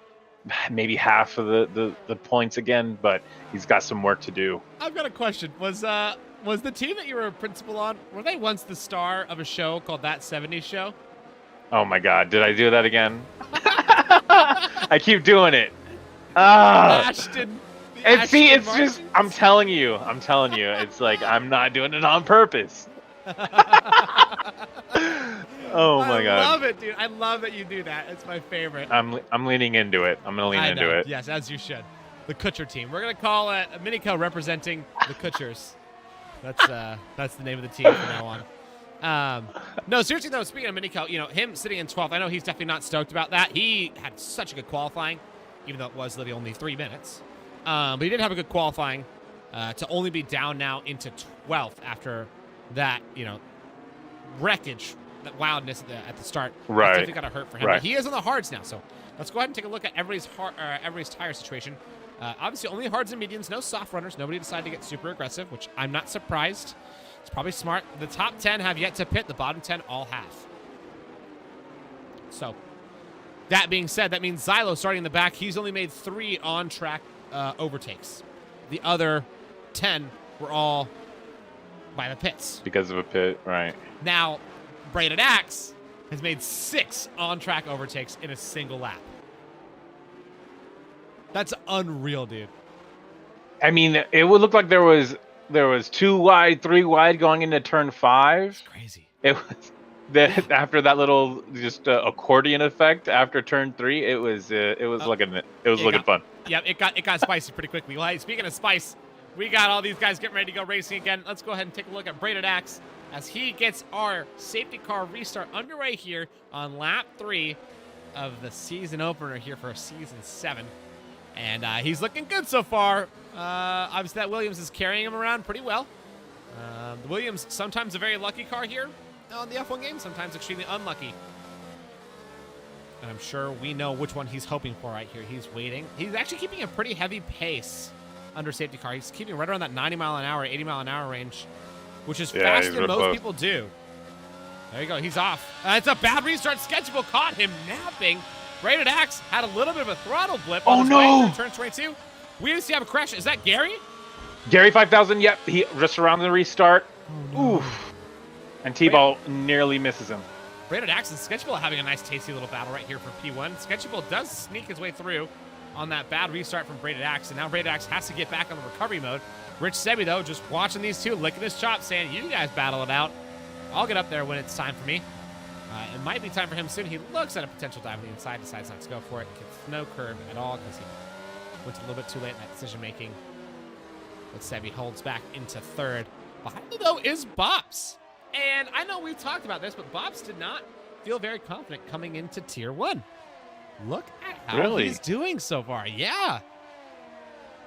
maybe half of the points again, but he's got some work to do. I've got a question. Was the team that you were a principal on, were they once the star of a show called That 70s Show? Oh my God, did I do that again? I keep doing it. Ashton. And see, it's just, I'm telling you, it's like I'm not doing it on purpose. Oh my God. I love it, dude. I love that you do that. It's my favorite. I'm leaning into it. I'm gonna lean into it. Yes, as you should. The Kutcher team. We're gonna call it Minico representing the Kutchers. That's the name of the team from now on. No, seriously though, speaking of Minico, him sitting in 12th, I know he's definitely not stoked about that. He had such a good qualifying, even though it was literally only 3 minutes. But he did have a good qualifying to only be down now into 12th after that, wreckage, that wildness at the start. Right. That's definitely got to hurt for him. Right. But he is on the hards now, so let's go ahead and take a look at everybody's tire situation. Obviously, only hards and mediums, no soft runners. Nobody decided to get super aggressive, which I'm not surprised. It's probably smart. The top 10 have yet to pit. The bottom 10 all have. So, that being said, that means Xylo starting in the back. He's only made 3 on-track overtakes. The other 10 were all by the pits. Because of a pit, right. Now, Braided Axe has made 6 on-track overtakes in a single lap. That's unreal, dude. I mean, it would look like there was 2 wide, 3 wide going into turn 5. It's crazy. It was after that little just accordion effect after turn 3. It was looking fun. Yep, it got spicy pretty quickly. Well, hey, speaking of spice, we got all these guys getting ready to go racing again. Let's go ahead and take a look at Braided Axe as he gets our safety car restart underway here on lap 3 of the season opener here for season 7. And he's looking good so far. Obviously, that Williams is carrying him around pretty well. The Williams, sometimes a very lucky car here on the F1 game, sometimes extremely unlucky. And I'm sure we know which one he's hoping for right here. He's waiting. He's actually keeping a pretty heavy pace under safety car. He's keeping right around that 90 mile an hour, 80 mile an hour range, which is faster than most people do. There you go. He's off. It's a bad restart. Sketchable caught him napping. Braided Axe had a little bit of a throttle blip on his way through turn 22. We didn't see have a crash. Is that Gary? Gary 5000, yep. He just around the restart. Oh, no. Oof. And T-Ball nearly misses him. Braided Axe and Sketchable having a nice tasty little battle right here for P1. Sketchable does sneak his way through on that bad restart from Braided Axe, and now Braided Axe has to get back on the recovery mode. Rich Sebi, though, just watching these two, licking his chops, saying, you guys battle it out. I'll get up there when it's time for me. It might be time for him soon. He looks at a potential dive on the inside, decides not to go for it. Gets no curve at all because he went a little bit too late in that decision-making. But Sebi holds back into third. Behind him, though, is Bops. And I know we've talked about this, but Bops did not feel very confident coming into Tier 1. Look at how he's doing so far. Yeah.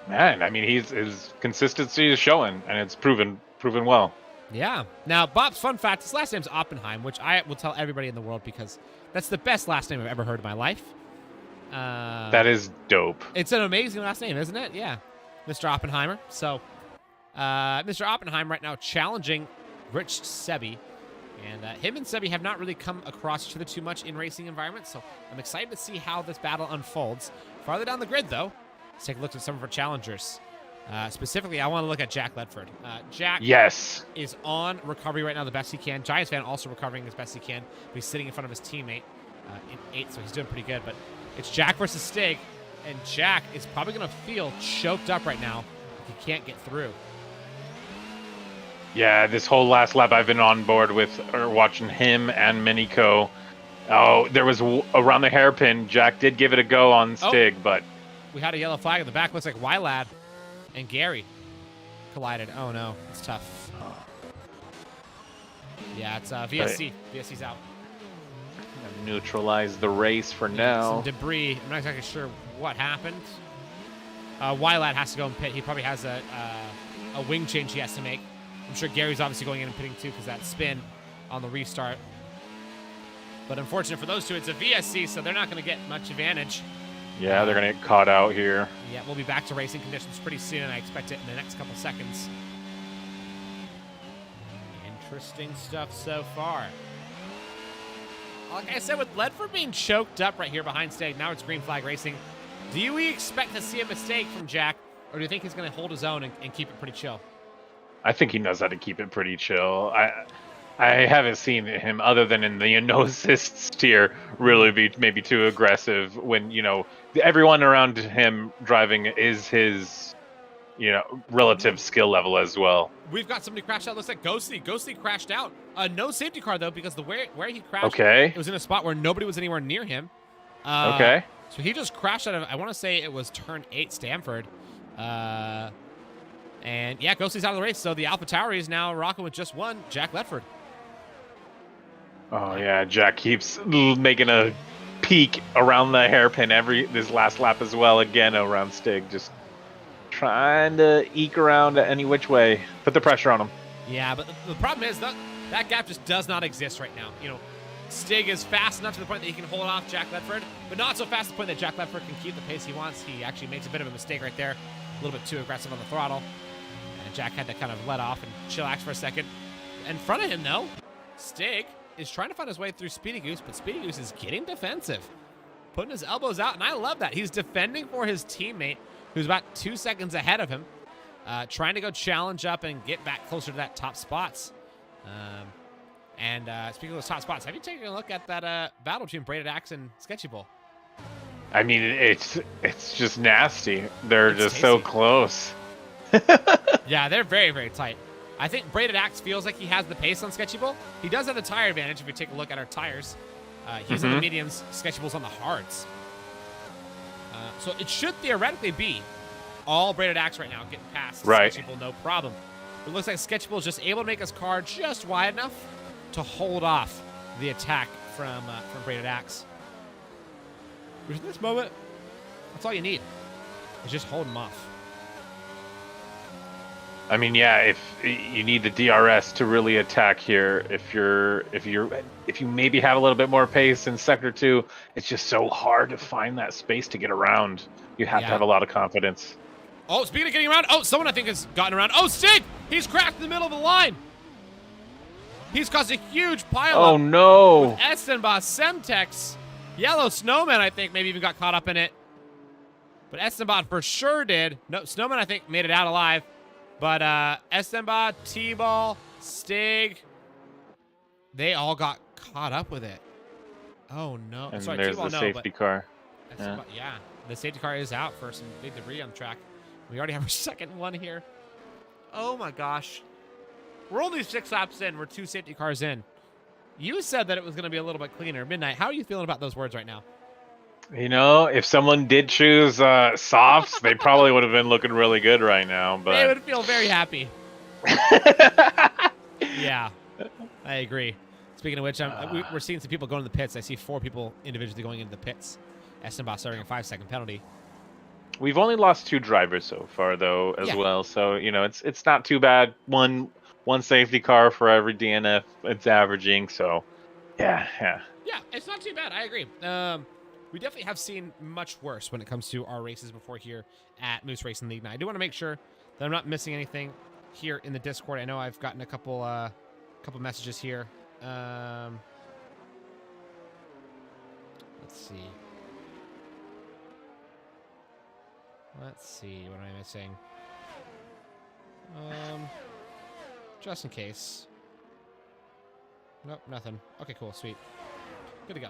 Man, I mean, his consistency is showing, and it's proven well. Yeah. Now, Bob's fun fact, his last name's Oppenheim, which I will tell everybody in the world because that's the best last name I've ever heard in my life. That is dope. It's an amazing last name, isn't it? Yeah. Mr. Oppenheimer. So, Mr. Oppenheim right now challenging Rich Sebi. And him and Sebi have not really come across each other too much in racing environments, so I'm excited to see how this battle unfolds. Farther down the grid, though, let's take a look at some of our challengers. Specifically, I want to look at Jack Ledford. Jack is on recovery right now the best he can. Giantsfan also recovering as best he can, but he's sitting in front of his teammate in 8th, so he's doing pretty good. But it's Jack versus Stig, and Jack is probably going to feel choked up right now if he can't get through. Yeah, this whole last lap I've been on board with or watching him and Minico. Oh, there was around the hairpin. Jack did give it a go on Stig, but we had a yellow flag in the back. Looks like Wylad and Gary collided. Oh no, it's tough. Yeah, it's VSC. VSC's out. Neutralize the race for now. Some debris. I'm not exactly sure what happened. Wylad has to go and pit. He probably has a wing change he has to make. I'm sure Gary's obviously going in and pitting too because that spin on the restart. But unfortunate for those two, it's a VSC, so they're not going to get much advantage. Yeah, they're going to get caught out here. Yeah, we'll be back to racing conditions pretty soon. I expect it in the next couple seconds. Interesting stuff so far. Like I said, with Ledford being choked up right here behind Stig, now it's green flag racing. Do we expect to see a mistake from Jack, or do you think he's going to hold his own and keep it pretty chill? I think he knows how to keep it pretty chill. I haven't seen him other than in the no assists tier really be maybe too aggressive when, everyone around him driving is his, relative skill level as well. We've got somebody crashed out. Looks like Ghosty. Ghosty crashed out. No safety car, though, because where he crashed, Okay. it was in a spot where nobody was anywhere near him. Okay. So he just crashed out of, I want to say it was turn 8 Stanford. And yeah, Ghosty's out of the race. So the Alpha Tauri is now rocking with just one, Jack Ledford. Oh yeah, Jack keeps making a peek around the hairpin this last lap as well. Again around Stig, just trying to eke around any which way, put the pressure on him. Yeah, but the problem is that gap just does not exist right now. Stig is fast enough to the point that he can hold off Jack Ledford, but not so fast to the point that Jack Ledford can keep the pace he wants. He actually makes a bit of a mistake right there, a little bit too aggressive on the throttle, and Jack had to kind of let off and chillax for a second. In front of him, though, Stig is trying to find his way through Speedy Goose, but Speedy Goose is getting defensive, putting his elbows out, and I love that. He's defending for his teammate, who's about 2 seconds ahead of him, trying to go challenge up and get back closer to that top spots. Speaking of those top spots, have you taken a look at that battle between Braided Axe and Sketchy Bull? I mean, it's just nasty. They're It's just tasty. so close. Yeah, they're very, very tight. I think Braided Axe feels like he has the pace on Sketchy Bull. He does have the tire advantage if we take a look at our tires. He's on the mediums, Sketchy Bull's on the hards. So it should theoretically be all Braided Axe right now getting past Sketchy Bull, no problem. It looks like Sketchy Bull is just able to make his car just wide enough to hold off the attack from Braided Axe. Which in this moment, that's all you need. Is just hold him off. I mean, yeah, if you need the DRS to really attack here, if you maybe have a little bit more pace in Sector 2, it's just so hard to find that space to get around. You have to have a lot of confidence. Oh, speaking of getting around, someone I think has gotten around. Oh, Stig! He's cracked in the middle of the line. He's caused a huge pileup. Oh, no. With Estenbach, Semtex, Yellow Snowman, I think, maybe even got caught up in it. But Estenbach for sure did. No, Snowman, I think, made it out alive. But Estenbach, T-Ball, Stig, they all got caught up with it. Oh, no. And sorry, there's T-Ball, the no, safety car. yeah, the safety car is out for some big debris on the track. We already have our second one here. Oh, my gosh. We're only 6 laps in. We're 2 safety cars in. You said that it was going to be a little bit cleaner. Midnight, how are you feeling about those words right now? If someone did choose softs, they probably would have been looking really good right now. But They would feel very happy. Yeah, I agree. Speaking of which, we're seeing some people going to the pits. I see 4 people individually going into the pits. Estenbach starting a 5-second penalty. We've only lost 2 drivers so far, though, as well. So it's not too bad. One safety car for every DNF it's averaging. So yeah, it's not too bad. I agree. We definitely have seen much worse when it comes to our races before here at Moose Racing League. Now, I do want to make sure that I'm not missing anything here in the Discord. I know I've gotten a couple messages here. Let's see. What am I missing? Just in case. Nope, nothing. Okay, cool, sweet. Good to go.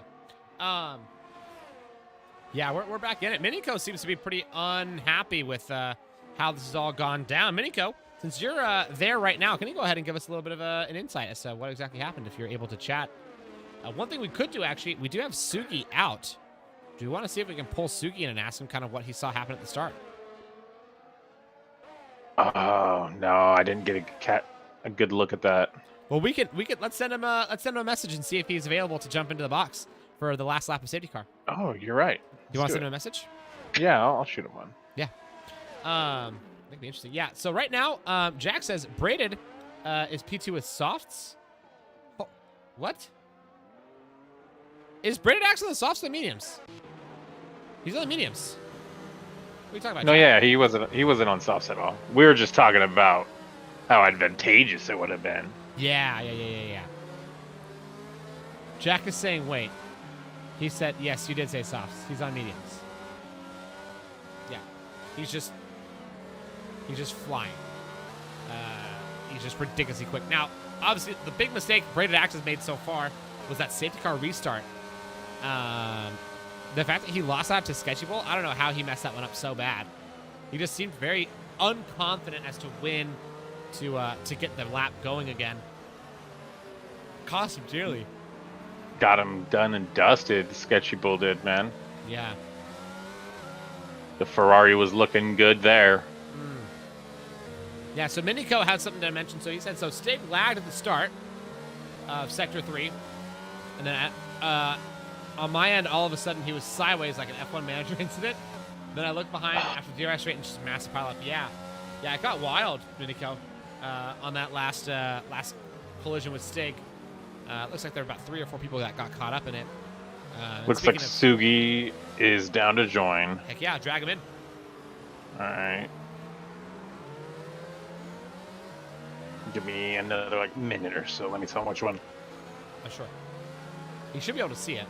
Yeah, we're back in it. Miniko seems to be pretty unhappy with how this has all gone down. Miniko, since you're there right now, can you go ahead and give us a little bit of an insight as to what exactly happened if you're able to chat? One thing we could do, actually, we do have Sugi out. Do we want to see if we can pull Sugi in and ask him kind of what he saw happen at the start? Oh no, I didn't get a good look at that. Well, we could let's send him a message and see if he's available to jump into the box for the last lap of safety car. Oh, you're right. Do you want to send him a message? Yeah, I'll shoot him one. Yeah. That'd be interesting. Yeah. So right now, Jack says Braided is P2 with softs. Oh, what? Is Braided Axe on the softs or the mediums? He's on the mediums. What are you talking about? No, Jack? yeah, he wasn't on softs at all. We were just talking about how advantageous it would have been. Yeah. Jack is saying, wait. He said, yes, you did say softs. He's on mediums. He's just flying. He's just ridiculously quick. Now, obviously, the big mistake Braided Axe has made so far was that safety car restart. The fact that he lost out to Sketchy Bull, I don't know how he messed that one up so bad. He just seemed very unconfident as to when to get the lap going again. Cost him dearly. Got him done and dusted. Sketchy Bull did, man. Yeah. The Ferrari was looking good there. Yeah, so Minico had something to mention. So he said, so Stig lagged at the start of Sector 3. And then on my end, all of a sudden, he was sideways like an F1 manager incident. Then I looked behind after DRS rate and just massive pile up. Yeah, it got wild, Minico, on that last collision with Stig. Looks like there were about 3 or 4 people that got caught up in it. Looks like Sugi is down to join. Heck yeah, drag him in. All right. Give me another minute or so. Let me tell him which one. Oh, sure. You should be able to see it.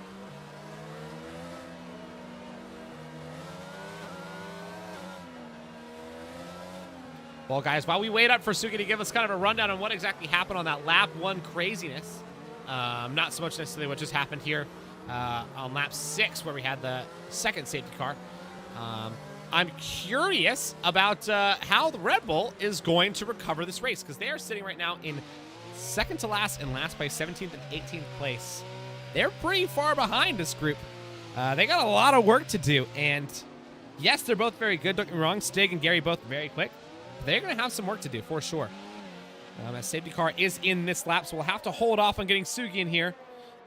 Well, guys, while we wait up for Sugi to give us kind of a rundown on what exactly happened on that lap 1 craziness, not so much necessarily what just happened here on lap 6 where we had the second safety car. I'm curious about how the Red Bull is going to recover this race because they are sitting right now in second to last and last by 17th and 18th place. They're pretty far behind this group. They got a lot of work to do, and yes, they're both very good. Don't get me wrong, Stig and Gary both very quick. They're going to have some work to do for sure. That safety car is in this lap, so we'll have to hold off on getting Sugi in here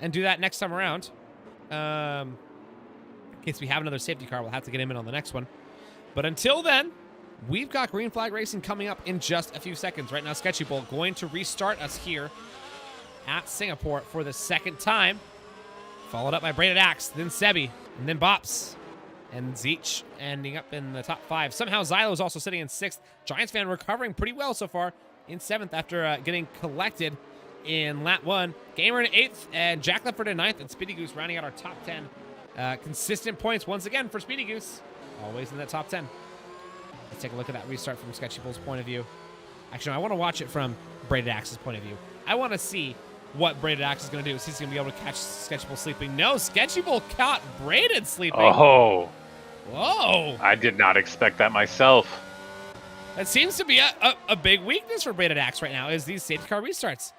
and do that next time around. In case we have another safety car, we'll have to get him in on the next one. But until then, we've got green flag racing coming up in just a few seconds. Right now, Sketchy Bull going to restart us here at Singapore for the second time. Followed up by Braided Axe, then Sebi, and then Bops. And Zeech ending up in the top 5. Somehow Zylo is also sitting in 6th. Giantsfan recovering pretty well so far in 7th after getting collected in lap 1. Gamer in 8th, and Jack Lefford in 9th, and Speedy Goose rounding out our top 10. Consistent points once again for Speedy Goose. Always in that top 10. Let's take a look at that restart from Sketchy Bull's point of view. Actually, I want to watch it from Braided Axe's point of view. I want to see what Braided Axe is going to do. Is he's going to be able to catch Sketchy Bull sleeping? No, Sketchy Bull caught Braided sleeping. Oh. Whoa. I did not expect that myself. That seems to be a big weakness for Braided Axe right now is these safety car restarts.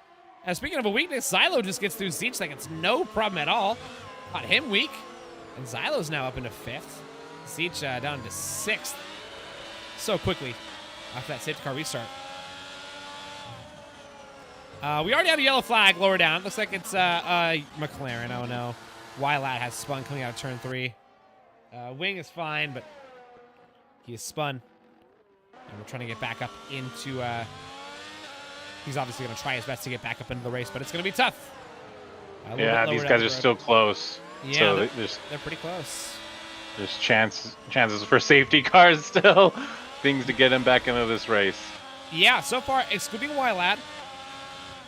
And speaking of a weakness, Zylo just gets through Zeech like it's no problem at all. Caught him weak. And Zylo's now up into 5th. Zeech down to 6th. So quickly after that safety car restart. We already have a yellow flag lower down. Looks like it's McLaren. Oh no. Wylat has spun coming out of turn 3. Wing is fine, but he is spun. And we're trying to get back up into... he's obviously going to try his best to get back up into the race, but it's going to be tough. Yeah, these guys are still close. Yeah, so they're pretty close. There's chances for safety cars still. Things to get him back into this race. Yeah, so far, excluding Wylat,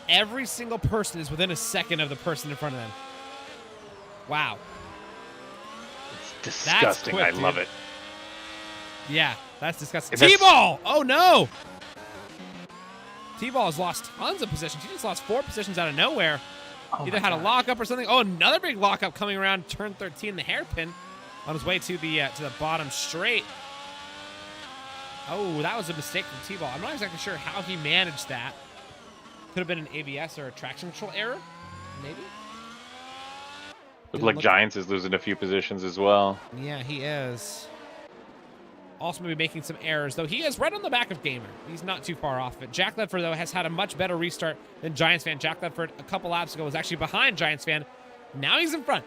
every single person is within a second of the person in front of them. Wow. It's disgusting. Quick, I love it. Yeah, that's disgusting. T-Ball! Oh, no! T-Ball has lost tons of positions. He just lost 4 positions out of nowhere. Either had a lockup or something. Oh, another big lockup coming around turn 13, the hairpin, on his way to the bottom straight. Oh, that was a mistake from T-Ball. I'm not exactly sure how he managed that. Could have been an ABS or a traction control error, maybe. Looks like Giants is losing a few positions as well. Yeah, he is. Also maybe making some errors, though he is right on the back of Gamer. He's not too far off it. Jack Ledford, though, has had a much better restart than Giantsfan. Jack Ledford, a couple laps ago, was actually behind Giantsfan. Now he's in front.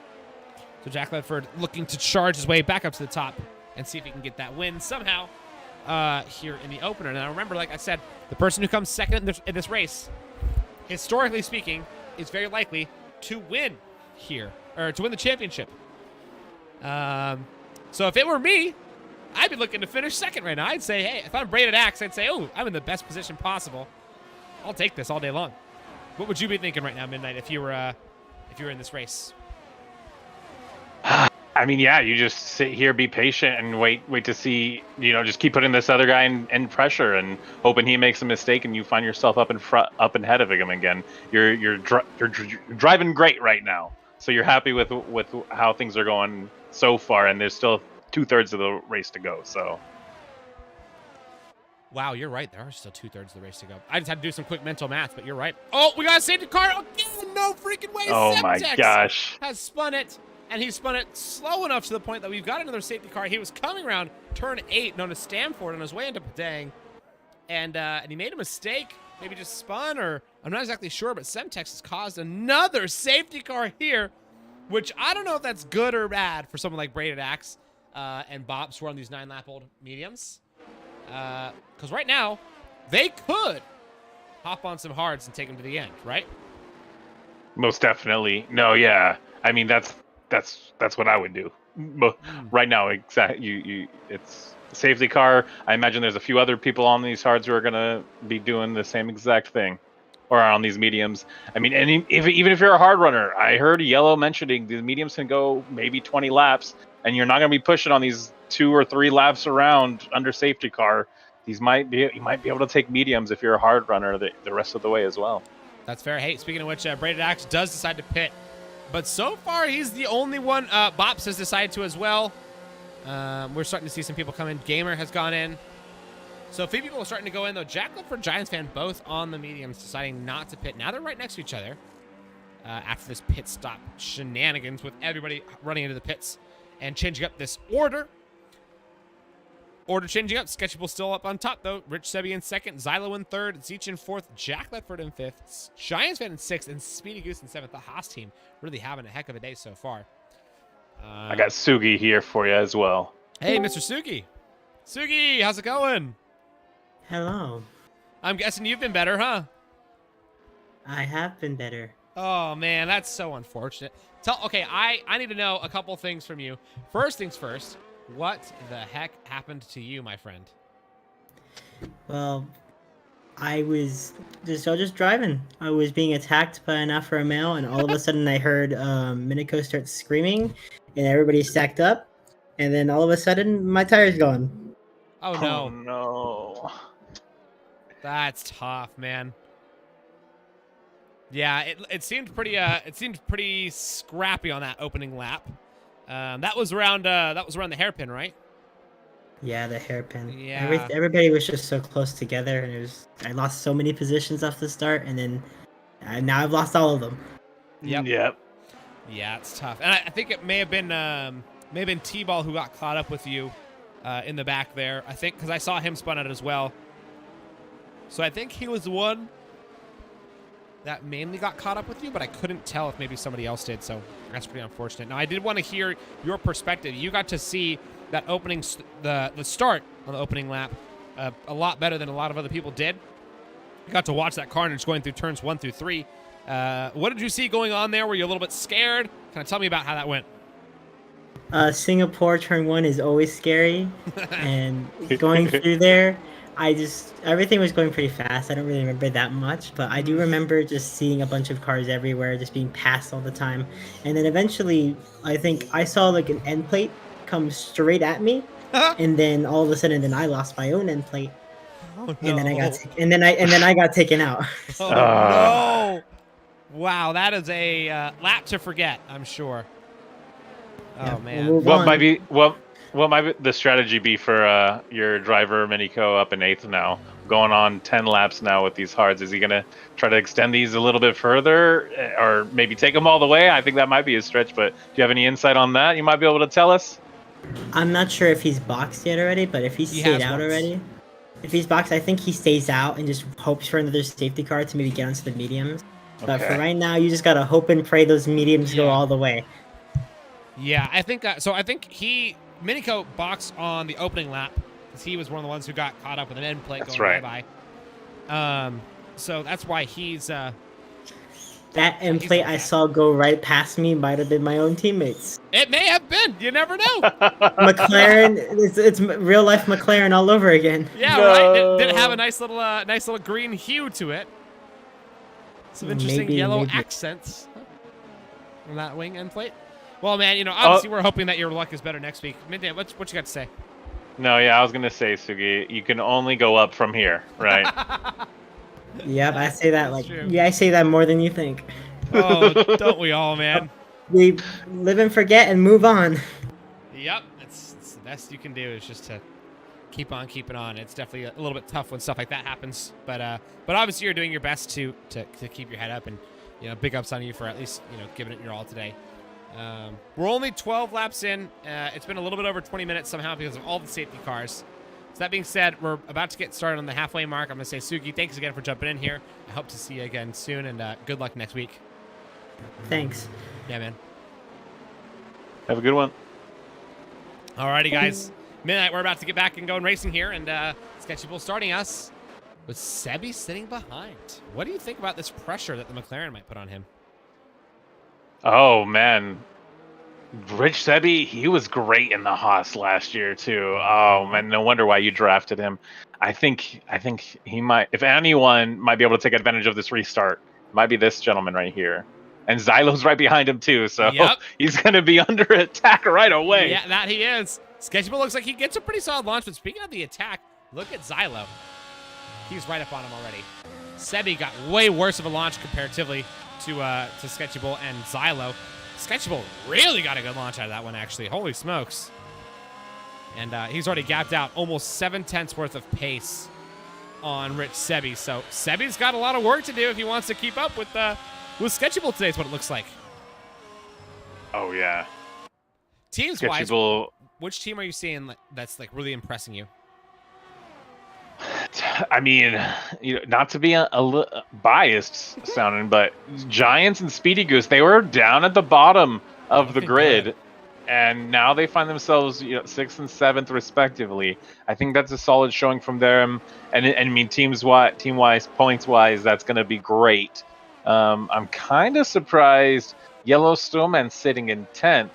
So Jack Ledford looking to charge his way back up to the top and see if he can get that win somehow here in the opener. Now, remember, like I said, the person who comes second in this race, historically speaking, is very likely to win here, or to win the championship. So if it were me, I'd be looking to finish second right now. I'd say, hey, if I'm Braided Axe, I'd say, oh, I'm in the best position possible. I'll take this all day long. What would you be thinking right now, Midnight, if you were in this race? I mean, yeah, you just sit here, be patient, and wait to see. Just keep putting this other guy in pressure and hoping he makes a mistake, and you find yourself up in front, up and ahead of him again. You're driving great right now, so you're happy with how things are going so far, and there's still 2/3 of the race to go. So. Wow, you're right. There are still 2/3 of the race to go. I just had to do some quick mental math, but you're right. Oh, we got a safety car again. No freaking way. Oh my Semtex gosh. has spun it, and he spun it slow enough to the point that we've got another safety car. He was coming around turn 8, known as Stanford, on his way into Padang, and he made a mistake. Maybe just spun, or I'm not exactly sure, but Semtex has caused another safety car here, which I don't know if that's good or bad for someone like Braided Axe and Bobs who are on these 9-lap-old mediums. Because right now, they could hop on some hards and take them to the end, right? Most definitely. No, yeah. I mean, that's what I would do. But right now, exactly. It's a safety car. I imagine there's a few other people on these hards who are gonna be doing the same exact thing, or on these mediums. I mean, even if you're a hard runner, I heard Yellow mentioning the mediums can go maybe 20 laps, and you're not gonna be pushing on these 2 or 3 laps around under safety car. You might be able to take mediums if you're a hard runner the rest of the way as well. That's fair. Hey, speaking of which, Braided Axe does decide to pit, but so far he's the only one. Bops has decided to as well. We're starting to see some people come in. Gamer has gone in. So a few people are starting to go in, though. Jack Lipford, Giantsfan, both on the mediums, deciding not to pit. Now they're right next to each other after this pit stop shenanigans with everybody running into the pits and changing up this order. Order changing up. Sketchable still up on top, though. Rich Sebi in second. Zylo in third. Zeech in fourth. Jack Lipford in fifth. Giantsfan in sixth. And Speedy Goose in seventh. The Haas team really having a heck of a day so far. I got Sugi here for you as well. Hey, Mr. Sugi. Sugi, how's it going? Hello. I'm guessing you've been better, huh? I have been better. Oh, man, that's so unfortunate. Okay, I need to know a couple things from you. First things first, what the heck happened to you, my friend? Well, I was just driving. I was being attacked by an alpha male, and all of a sudden I heard Miniko start screaming, and everybody stacked up, and then all of a sudden my tire's gone. Oh, no. Oh, no. That's tough, man. Yeah, it seemed pretty scrappy on that opening lap. That was around the hairpin, right? Yeah, the hairpin. Yeah. Everybody was just so close together, and I lost so many positions off the start, and then now I've lost all of them. Yep. Yeah, it's tough. And I think it may have been T-Ball who got caught up with you in the back there. I think because I saw him spun out as well. So I think he was the one that mainly got caught up with you, but I couldn't tell if maybe somebody else did, so that's pretty unfortunate. Now, I did want to hear your perspective. You got to see that opening, the start on the opening lap a lot better than a lot of other people did. You got to watch that carnage going through turns 1 through 3. What did you see going on there? Were you a little bit scared? Kind of tell me about how that went. Singapore turn 1 is always scary, and going through there, everything was going pretty fast. I don't really remember that much, but I do remember just seeing a bunch of cars everywhere, just being passed all the time. And then eventually, I think I saw like an end plate come straight at me, and then all of a sudden, then I lost my own end plate, and then I got taken out. Oh no! Wow, that is a lap to forget, I'm sure. Oh man. What might the strategy be for your driver Miniko up in 8th now, going on 10 laps now with these hards? Is he going to try to extend these a little bit further, or maybe take them all the way? I think that might be a stretch, but do you have any insight on that you might be able to tell us? I'm not sure if he's boxed yet already, but if he's stayed out already, if he's boxed, I think he stays out and just hopes for another safety car to maybe get onto the mediums. But for right now, you just got to hope and pray those mediums go all the way. Yeah, I think so. I think Miniko boxed on the opening lap because he was one of the ones who got caught up with an end plate going bye-bye. So that's why he's... that end plate I saw go right past me might have been my own teammates. It may have been. You never know. McLaren, it's real life McLaren all over again. Yeah, right. Did it have a nice little green hue to it? Some interesting yellow accents on that wing end plate. Well, man, obviously we're hoping that your luck is better next week. Midday, what you got to say? No, yeah, I was gonna say, Sugi, you can only go up from here, right? Yep, I say that true. I say that more than you think. Oh, don't we all, man? We live and forget and move on. Yep, it's the best you can do is just to keep on keeping on. It's definitely a little bit tough when stuff like that happens, but obviously you're doing your best to keep your head up, and big ups on you for at least giving it your all today. We're only 12 laps in. It's been a little bit over 20 minutes somehow because of all the safety cars. So that being said, we're about to get started on the halfway mark. I'm going to say, Suki, thanks again for jumping in here. I hope to see you again soon, and good luck next week. Thanks. Yeah, man. Have a good one. Alrighty, guys. Midnight, we're about to get back and going racing here, and Sketchy Bull starting us with Sebi sitting behind. What do you think about this pressure that the McLaren might put on him? Oh man, Rich Sebi, he was great in the Haas last year too. Oh man, no wonder why you drafted him. I think he might, if anyone might be able to take advantage of this restart, might be this gentleman right here. And Zylo's right behind him too, so yep. He's gonna be under attack right away. Yeah, that he is. Sketchable looks like he gets a pretty solid launch, but speaking of the attack, look at Zylo. He's right up on him already. Sebi got way worse of a launch comparatively to Sketchable and Zylo. Sketchable really got a good launch out of that one, actually. Holy smokes. And he's already gapped out almost 7/10 worth of pace on Rich Sebi. So Sebi's got a lot of work to do if he wants to keep up with Sketchable today is what it looks like. Oh yeah. Teams-wise, Sketchable. which team are you seeing that's really impressing you? I mean, not to be a little biased sounding, but Giants and Speedy Goose, they were down at the bottom of the grid, good. and now they find themselves 6th and 7th respectively. I think that's a solid showing from them, and I mean team-wise, points-wise, that's going to be great. I'm kind of surprised Yellowstoneman's sitting in 10th,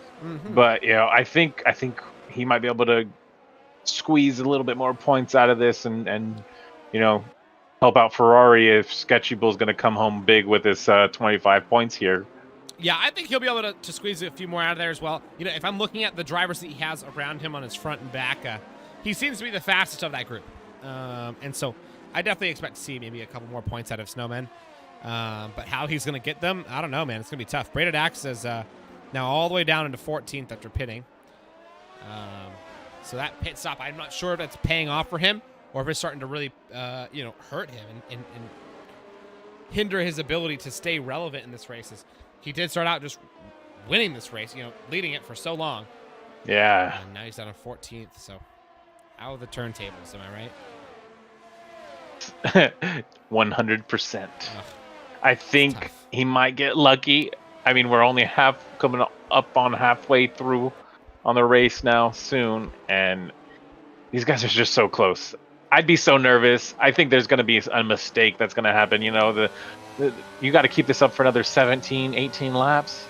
but I think he might be able to squeeze a little bit more points out of this and help out Ferrari if Sketchy Bull's going to come home big with his 25 points here. Yeah, I think he'll be able to squeeze a few more out of there as well. If I'm looking at the drivers that he has around him on his front and back, he seems to be the fastest of that group. And so I definitely expect to see maybe a couple more points out of Snowman. But how he's going to get them, I don't know, man. It's going to be tough. Braided Axe is now all the way down into 14th after pitting. So that pit stop, I'm not sure if that's paying off for him or if it's starting to really, hurt him and hinder his ability to stay relevant in this race. He did start out just winning this race, leading it for so long. Yeah. And now he's down on 14th, so out of the turntables, am I right? 100%. Ugh, I think tough. he might get lucky. I mean, we're only coming up on halfway through on the race now soon, and these guys are just so close. I'd be so nervous. I think there's going to be a mistake that's going to happen. You got to keep this up for another 17, 18 laps.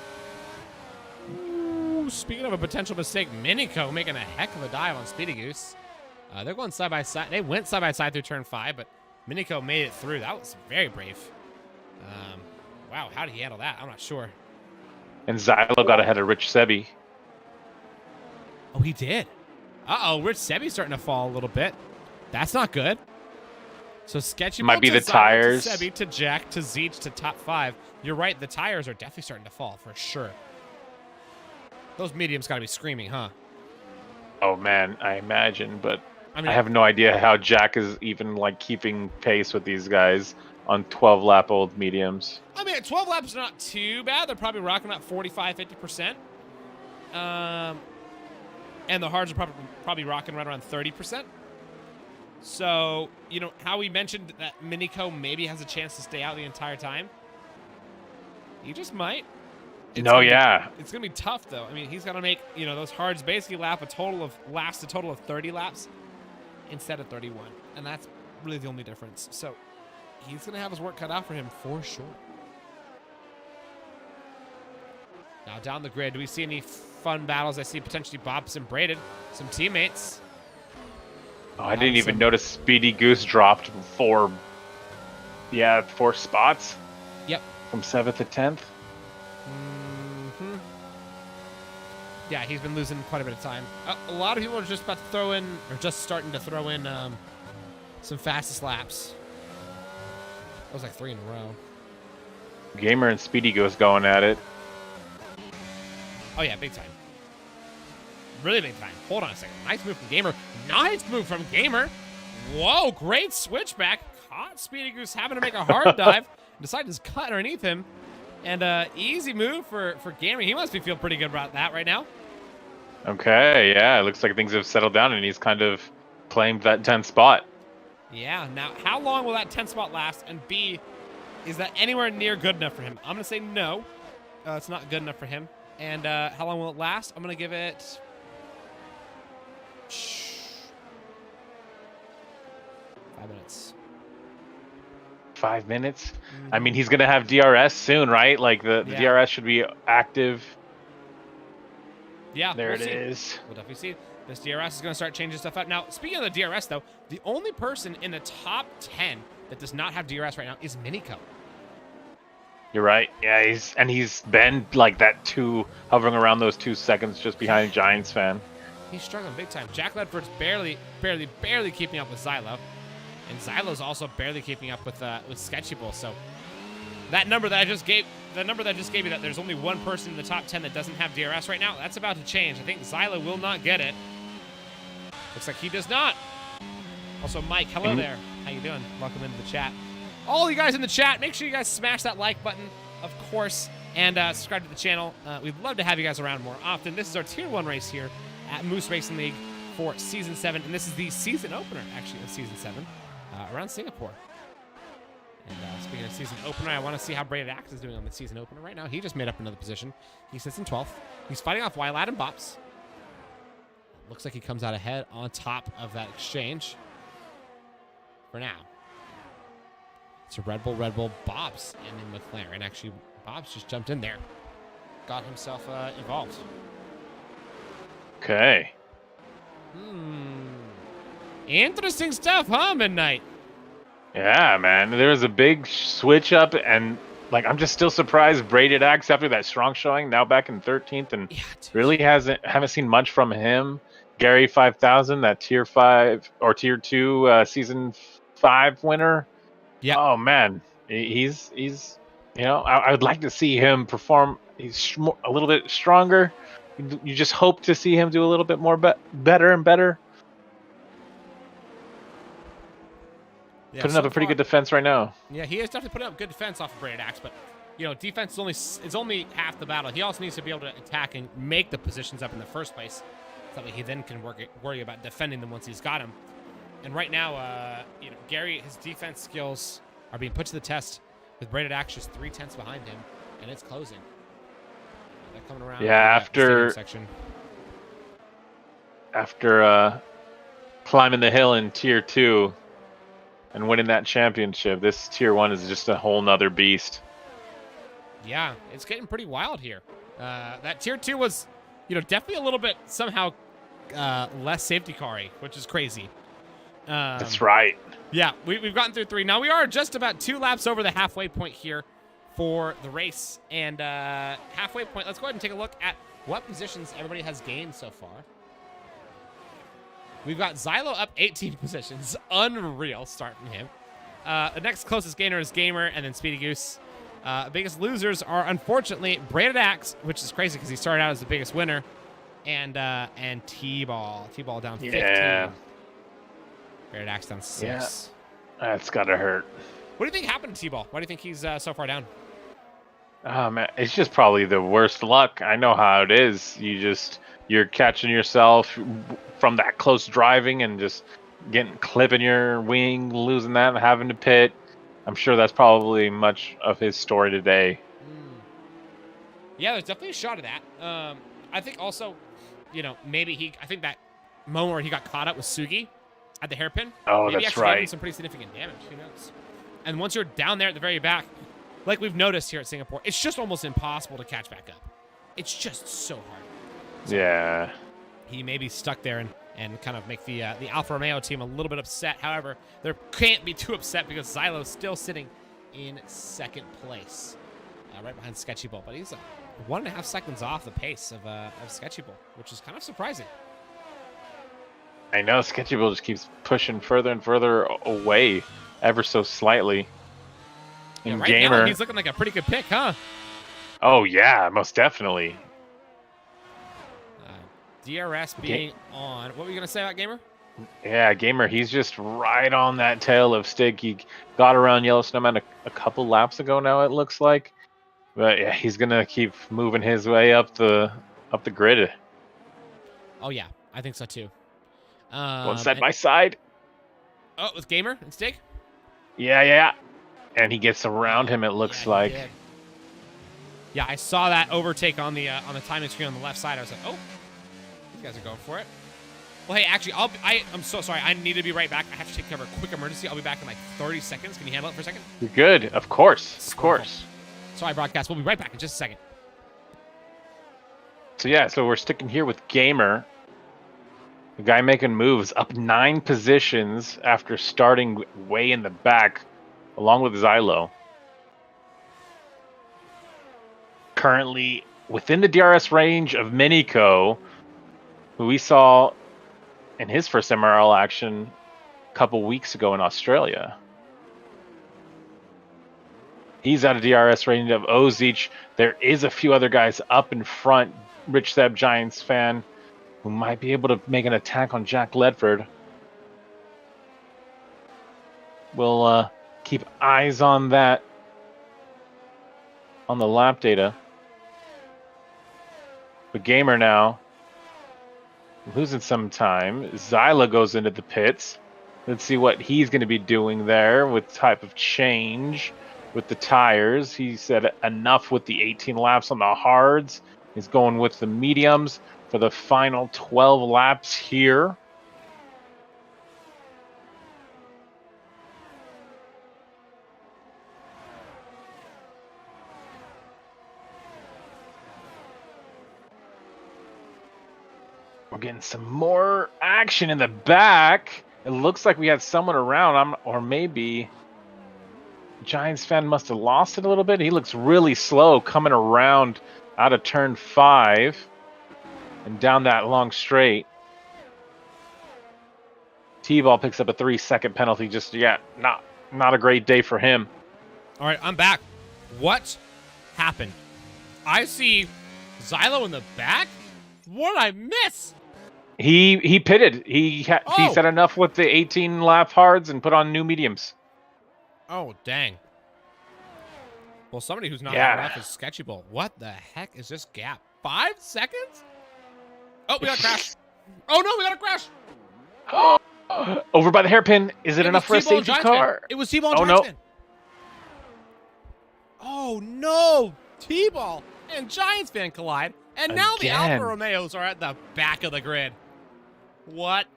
Ooh, speaking of a potential mistake, Minico making a heck of a dive on Speedy Goose. They're going side by side. They went side by side through turn 5, but Minico made it through. That was very brave. Wow, how did he handle that? I'm not sure. And Zylo got ahead of Rich Sebi. Oh, he did. Uh-oh, Rich Sebi's starting to fall a little bit. That's not good. So Sketchy Might be to the Zylo, tires. To Sebi, to Jack, to Zeech, to top 5. You're right, the tires are definitely starting to fall, for sure. Those mediums got to be screaming, huh? Oh, man, I imagine, but I mean, I have no idea how Jack is even, keeping pace with these guys on 12-lap-old mediums. I mean, 12 laps are not too bad. They're probably rocking about 45, 50%. And the hards are probably rocking right around 30%. So, how we mentioned that Minico maybe has a chance to stay out the entire time. He just might. It's going to be tough, though. I mean, he's got to make, those hards basically last a total of 30 laps instead of 31. And that's really the only difference. So, he's going to have his work cut out for him for sure. Now, down the grid, do we see any fun battles? I see potentially Bob's and Braided, some teammates. Oh, I didn't even notice Speedy Goose dropped 4 spots. Yep. From 7th to 10th. Yeah, he's been losing quite a bit of time. A lot of people are just about to throw in, or just starting to throw in some fastest laps. That was like 3 in a row. Gamer and Speedy Goose going at it. Oh yeah, big time. Really big time. Hold on a second. Nice move from Gamer. Nice move from Gamer. Whoa, great switchback. Caught Speedy Goose having to make a hard dive. Decided to cut underneath him. And easy move for Gamer. He must be feeling pretty good about that right now. Okay, yeah, it looks like things have settled down and he's kind of claimed that 10th spot. Yeah, now how long will that 10th spot last? And B, is that anywhere near good enough for him? I'm going to say no. It's not good enough for him. And how long will it last? I'm going to give it... 5 minutes. 5 minutes? I mean, he's going to have DRS soon, right? Like, the DRS should be active. Yeah, there we'll it see. is. We'll definitely see. This DRS is going to start changing stuff up. Now, speaking of the DRS, though, the only person in the top 10 that does not have DRS right now is Minico. You're right. Yeah, he's been like that hovering around those 2 seconds just behind Giantsfan. He's struggling big time. Jack Ledford's barely keeping up with Xylo. And Xylo's also barely keeping up with Sketchy Bull. So that number that I just gave you, that there's only one person in the top 10 that doesn't have DRS right now, that's about to change. I think Xylo will not get it. Looks like he does not. Also, Mike, hello there. How you doing? Welcome into the chat. All you guys in the chat, make sure you guys smash that like button, of course, and subscribe to the channel. We'd love to have you guys around more often. This is our Tier 1 race here at Moose Racing League for Season 7, and this is the season opener, actually, of Season 7, around Singapore. And speaking of season opener, I want to see how Braided Axe is doing on the season opener right now. He just made up another position. He sits in 12th. He's fighting off Wylad and Bops. Looks like he comes out ahead on top of that exchange for now. It's a Red Bull, Bob's, and then McLaren. Actually, Bob's just jumped in there. Got himself involved. Okay. Interesting stuff, huh, Midnight? Yeah, man. There was a big switch up, and like I'm just still surprised Braided Axe after that strong showing, now back in 13th, and really haven't seen much from him. Gary 5000, that Tier 5 or Tier 2 Season 5 winner. Yeah. Oh man, he's I would like to see him perform. He's a little bit stronger. You just hope to see him do a little bit more better and better. Yeah, putting up a pretty good defense right now. Yeah, he is definitely putting up good defense off of Braided Axe, but defense is only half the battle. He also needs to be able to attack and make the positions up in the first place, so that he then can worry about defending them once he's got them. And right now, Gary, his defense skills are being put to the test with Braided Axe just 3/10 behind him, and it's closing. They're coming around. Yeah, after climbing the hill in Tier 2 and winning that championship, this Tier 1 is just a whole nother beast. Yeah, it's getting pretty wild here. That Tier 2 was, definitely a little bit somehow less safety car-y, which is crazy. That's right. Yeah, we've gotten through 3. Now we are just about 2 laps over the halfway point here for the race. And halfway point, let's go ahead and take a look at what positions everybody has gained so far. We've got Xylo up 18 positions. Unreal start from him. The next closest gainer is Gamer and then Speedy Goose. Biggest losers are, unfortunately, Braided Axe, which is crazy because he started out as the biggest winner, and T-Ball. T-Ball down 15. Yeah. Braided Axe down 6. Yeah. That's gotta hurt. What do you think happened to T-Ball? Why do you think he's so far down? Oh man, it's just probably the worst luck. I know how it is. You're catching yourself from that close driving and just clipping your wing, losing that, and having to pit. I'm sure that's probably much of his story today. Yeah, there's definitely a shot of that. I think also, maybe I think that moment where he got caught up with Sugi at the hairpin. Oh, maybe that's actually gave him right. some pretty significant damage. Who knows? And once you're down there at the very back, like we've noticed here at Singapore, it's just almost impossible to catch back up. It's just so hard. So Yeah. he may be stuck there and kind of make the Alfa Romeo team a little bit upset. However, they can't be too upset because Xylo's still sitting in second place, right behind Sketchy Bull. But he's 1.5 seconds off the pace of Sketchybull, which is kind of surprising. I know Sketchybull just keeps pushing further and further away, ever so slightly. Yeah, And right Gamer, now, he's looking like a pretty good pick, huh? oh yeah, most definitely. DRS being on. What were you going to say about Gamer? Yeah, Gamer, he's just right on that tail of Stig. He got around Yellow Snowman a couple laps ago now, it looks like. But yeah, he's gonna keep moving his way up the grid. Oh, yeah. I think so, too. One side by side. Oh, with Gamer and Stig? Yeah. And he gets around him, it looks like. Did. Yeah, I saw that overtake on the timing screen on the left side. I was like, oh, these guys are going for it. Well, hey, actually, I'm so sorry. I need to be right back. I have to take care of a quick emergency. I'll be back in like 30 seconds. Can you handle it for a second? You're good. Of course. Of course. Sorry, broadcast. We'll be right back in just a second. So yeah, so we're sticking here with Gamer. The guy making moves up 9 positions after starting way in the back, along with Xylo. Currently within the DRS range of Minico, who we saw in his first MRL action a couple weeks ago in Australia. He's out of DRS range of Ozich. There is a few other guys up in front. Rich Seb Giantsfan, who might be able to make an attack on Jack Ledford. We'll keep eyes on that on the lap data. But Gamer now losing some time. Xyla goes into the pits. Let's see what he's going to be doing there with type of change with the tires. He said enough with the 18 laps on the hards. He's going with the mediums for the final 12 laps here. We're getting some more action in the back. It looks like we had someone around, or maybe Giants fan must have lost it a little bit. He looks really slow coming around out of turn 5 and down that long straight. T-Ball picks up a 3-second penalty. Just, yeah, not a great day for him. All right, I'm back. What happened? I see Xylo in the back? What did I miss? He pitted. He said enough with the 18 lap hards and put on new mediums. Oh, dang. Well, somebody who's not enough is Sketchybull. What the heck is this gap? 5 seconds? Oh, we got a crash. Oh, no, we got a crash. Over by the hairpin. Is it enough for a safety car? It was T-Ball and no. Giantsfan. Oh, no. T-Ball and Giantsfan collide. And now the Alfa Romeos are at the back of the grid. What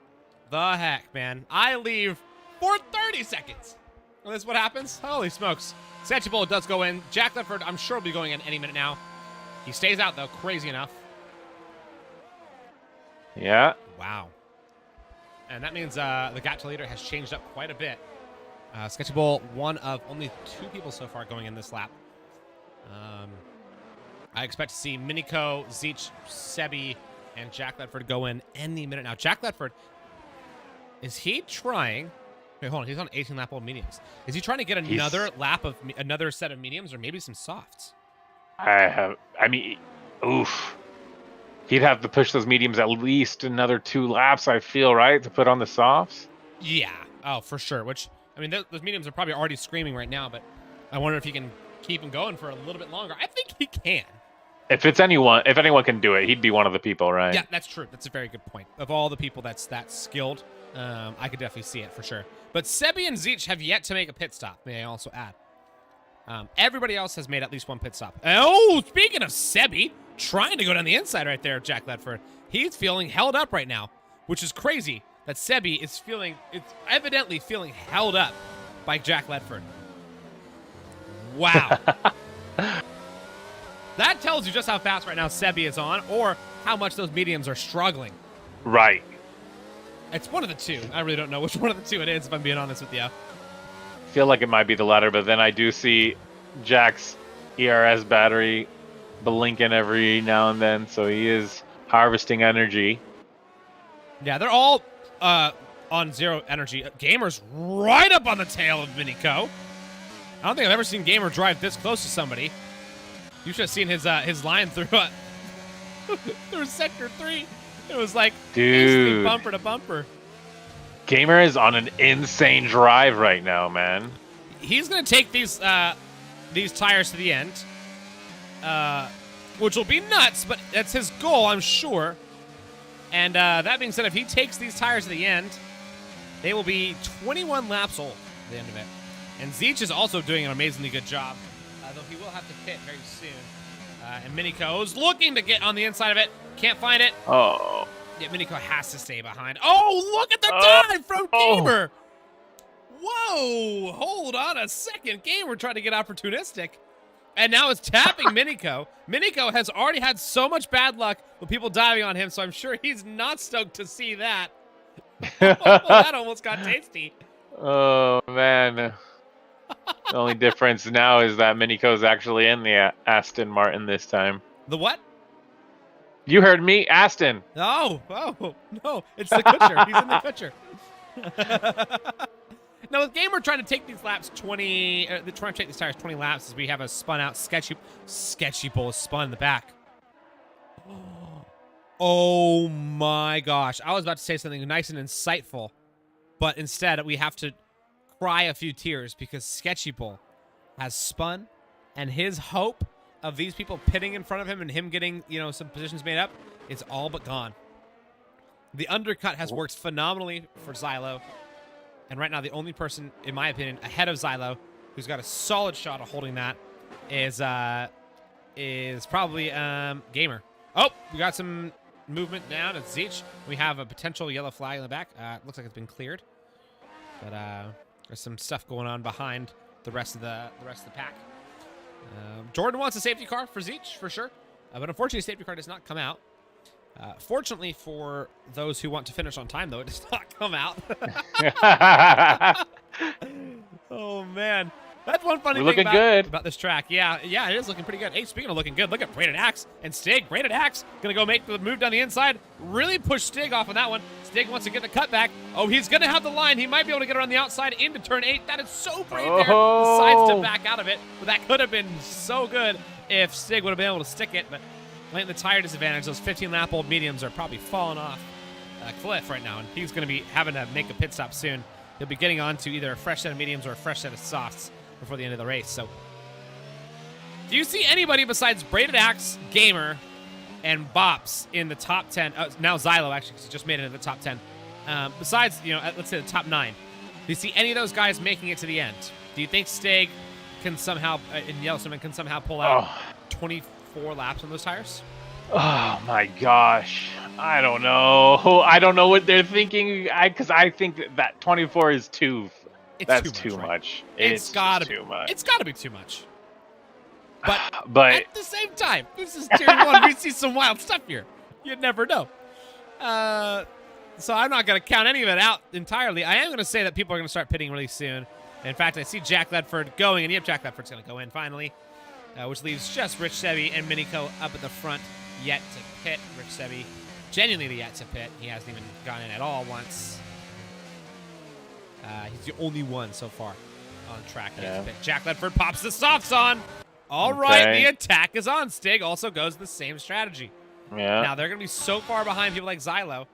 the heck, man? I leave for 30 seconds. And this is what happens? Holy smokes. Sketchybull does go in. Jack Ledford, I'm sure, will be going in any minute now. He stays out, though. Crazy enough. Yeah. Wow. And that means the gap to leader has changed up quite a bit. Sketchybull, one of only 2 people so far going in this lap. I expect to see Minico, Zeech, Sebi, and Jack Ledford go in any minute now. Jack Ledford, is he trying... Wait, hold on. He's on 18-lap-old mediums. Is he trying to get another another set of mediums or maybe some softs? Oof. He'd have to push those mediums at least another 2 laps, I feel, right, to put on the softs? Yeah. Oh, for sure. Which, I mean, those mediums are probably already screaming right now, but I wonder if he can keep them going for a little bit longer. I think he can. If anyone can do it, he'd be one of the people, right? Yeah, that's true. That's a very good point. Of all the people that's that skilled, I could definitely see it for sure. But Sebi and Zeech have yet to make a pit stop, may I also add. Everybody else has made at least one pit stop. Oh, speaking of Sebi, trying to go down the inside right there, Jack Ledford. He's feeling held up right now, which is crazy that Sebi is evidently feeling held up by Jack Ledford. Wow. That tells you just how fast right now Sebi is on, or how much those mediums are struggling. Right. It's one of the two. I really don't know which one of the two it is, if I'm being honest with you. I feel like it might be the latter, but then I do see Jack's ERS battery blinking every now and then, so he is harvesting energy. Yeah, they're all on 0 energy. Gamer's right up on the tail of Minico. I don't think I've ever seen Gamer drive this close to somebody. You should have seen his line through through sector 3. It was like dude, bumper to bumper. Gamer is on an insane drive right now, man. He's gonna take these tires to the end, which will be nuts, but that's his goal, I'm sure. And that being said, if he takes these tires to the end, they will be 21 laps old at the end of it. And Zeech is also doing an amazingly good job, though he will have to pit very soon. And Minico is looking to get on the inside of it. Can't find it. Oh. Yeah, Minico has to stay behind. Oh, look at the dive from Gamer. Whoa, hold on a second. Gamer tried to get opportunistic. And now it's tapping Minico. Minico has already had so much bad luck with people diving on him, so I'm sure he's not stoked to see that. That almost got tasty. Oh, man. The only difference now is that Minico's actually in the Aston Martin this time. The what? You heard me, Aston. Oh, no. It's the Kutcher. He's in the Kutcher. Now, with Gamer trying to take these laps 20, trying to take these tires 20 laps, as we have a spun out sketchy bull spun in the back. Oh my gosh. I was about to say something nice and insightful, but instead we have to cry a few tears because Sketchy Bull has spun, and his hope of these people pitting in front of him and him getting, some positions made up, it's all but gone. The undercut has worked phenomenally for Xylo. And right now, the only person, in my opinion, ahead of Xylo, who's got a solid shot of holding that, is probably Gamer. Oh, we got some movement down at Zeech. We have a potential yellow flag in the back. Looks like it's been cleared, but there's some stuff going on behind the rest of the pack. Jordan wants a safety car for Zeech for sure, but unfortunately, safety car does not come out. Fortunately for those who want to finish on time, though, it does not come out. Oh, man. That's one funny thing about this track. Yeah, it is looking pretty good. Hey, speaking of looking good, look at Braided Axe and Stig. Braided Axe going to go make the move down the inside. Really push Stig off on that one. Stig wants to get the cutback. Oh, he's going to have the line. He might be able to get around the outside into turn 8. That is so brave there. Decides to back out of it. But that could have been so good if Stig would have been able to stick it. But the tire disadvantage, those 15-lap-old mediums are probably falling off a cliff right now, and he's going to be having to make a pit stop soon. He'll be getting on to either a fresh set of mediums or a fresh set of softs before the end of the race. So, do you see anybody besides Braided Axe, Gamer, and Bops in the top 10? Now Xylo, actually, because he just made it into the top 10. Besides, let's say the top 9. Do you see any of those guys making it to the end? Do you think Stig can somehow, and Yellowstone can somehow pull out 24 laps on those tires? Oh my gosh, I don't know. I don't know what they're thinking. Because I think that 24 is too. That's too much. It's gotta be too much. It's gotta be too much. But at the same time, this is tier 1. We see some wild stuff here. You'd never know. So I'm not gonna count any of it out entirely. I am gonna say that people are gonna start pitting really soon. In fact, I see Jack Ledford going, and yep, Jack Ledford's gonna go in finally. Which leaves just Rich Sebi and Minico up at the front, yet to pit. Rich Sebi genuinely yet to pit. He hasn't even gone in at all once. He's the only one so far on track yet to pit. Jack Ledford pops the softs on. All right, the attack is on. Stig also goes the same strategy. Yeah. Now, they're going to be so far behind people like Xylo.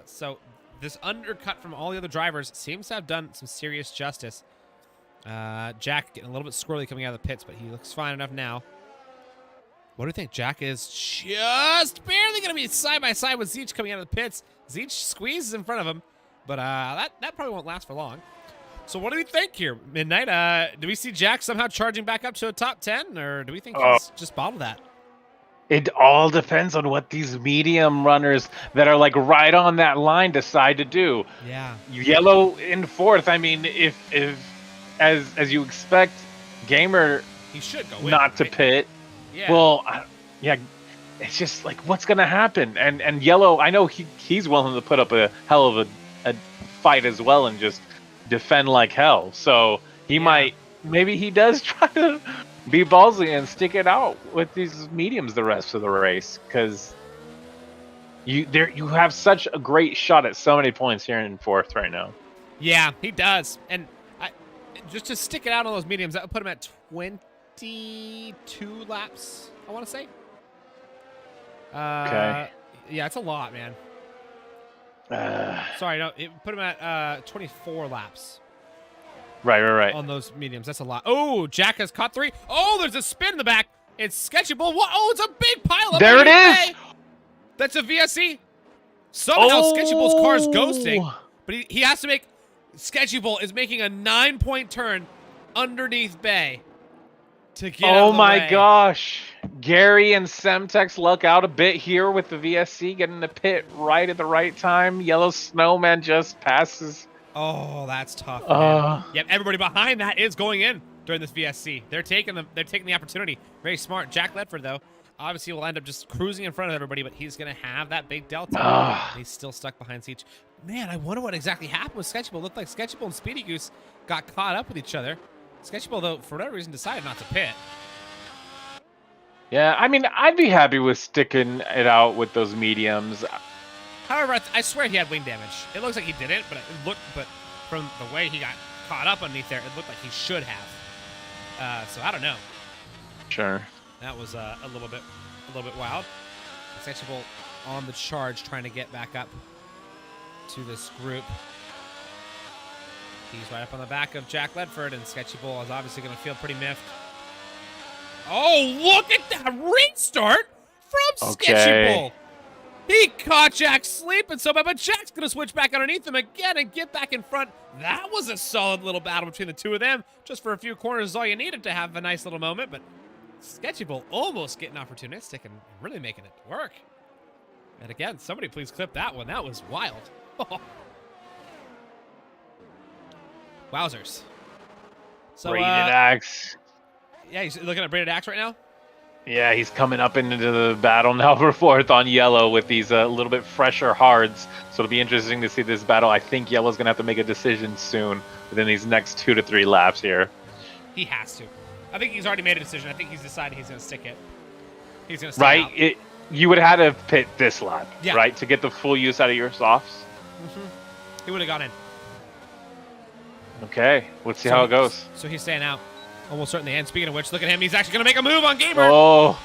So this undercut from all the other drivers seems to have done some serious justice. Jack getting a little bit squirrely coming out of the pits, but he looks fine enough now. What do you think? Jack is just barely going to be side by side with Zeech coming out of the pits. Zeech squeezes in front of him, but that probably won't last for long. So what do we think here, Midnight? Do we see Jack somehow charging back up to a top 10, or do we think he's just bottled that? It all depends on what these medium runners that are like right on that line decide to do. Yeah. Yellow in 4th. I mean, if as you expect, Gamer he should go not to pit. Yeah. Well, yeah, it's just like what's gonna happen. And Yellow, I know he's willing to put up a hell of a fight as well and just defend like hell. So he might, maybe he does try to be ballsy and stick it out with these mediums the rest of the race, because you have such a great shot at so many points here in fourth right now. Yeah, he does. And just to stick it out on those mediums, that would put him at 22 laps, I want to say. Okay. Yeah, it's a lot, man. Sorry, no, it put him at 24 laps. Right. On those mediums. That's a lot. Oh, Jack has caught 3. Oh, there's a spin in the back. It's Sketchy Bull. What? Oh, it's a big pile up. There it is. That's a VSC. Somehow Sketchy Bull's car is ghosting, but he has to make. Sketchy Bull is making a 9-point turn underneath Bay to get out of the way. Gosh. Gary and Semtex luck out a bit here with the VSC getting the pit right at the right time. Yellow Snowman just passes. Oh, that's tough, man. Yep, everybody behind that is going in during this VSC. They're taking the opportunity. Very smart. Jack Ledford, though, obviously will end up just cruising in front of everybody, but he's going to have that big delta. He's still stuck behind Siege. Man, I wonder what exactly happened with Sketchy Bull. Looked like Sketchy Bull and Speedy Goose got caught up with each other. Sketchy Bull, though, for whatever reason, decided not to pit. Yeah, I mean, I'd be happy with sticking it out with those mediums. However, I swear he had wing damage. It looks like he didn't, but but from the way he got caught up underneath there, it looked like he should have. So I don't know. Sure. That was a little bit wild. Sketchy Bull on the charge, trying to get back up to this group. He's right up on the back of Jack Ledford, and Sketchy Bull is obviously going to feel pretty miffed. Oh, look at that restart from Sketchy Bull. He caught Jack sleeping so bad, but Jack's going to switch back underneath him again and get back in front. That was a solid little battle between the two of them. Just for a few corners is all you needed to have a nice little moment, but Sketchy Bull almost getting opportunistic and really making it work. And again, somebody please clip that one. That was wild. Wowzers. So, Braided Axe. Yeah, he's looking at Braided Axe right now? Yeah, he's coming up into the battle now for fourth on Yellow with these little bit fresher hards. So it'll be interesting to see this battle. I think Yellow's going to have to make a decision soon within these next 2 to 3 laps here. He has to. I think he's already made a decision. I think he's decided he's going to stick it. He's going to stick it out. You would have had to pit this lap, yeah, right, to get the full use out of your softs? He would have gone in. Okay, let's see how it goes. So he's staying out. Almost certainly. And speaking of which, look at him. He's actually going to make a move on Gamer. Oh.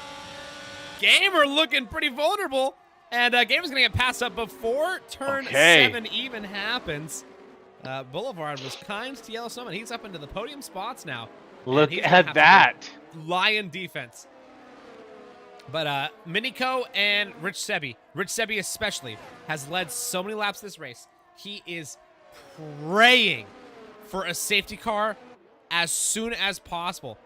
Gamer looking pretty vulnerable. And Gamer's going to get passed up before turn 7 even happens. Boulevard was kind to Yellow Snowman. He's up into the podium spots now. Look at that. Lion defense. But Minico and Rich Sebi especially, has led so many laps this race. He is praying for a safety car as soon as possible.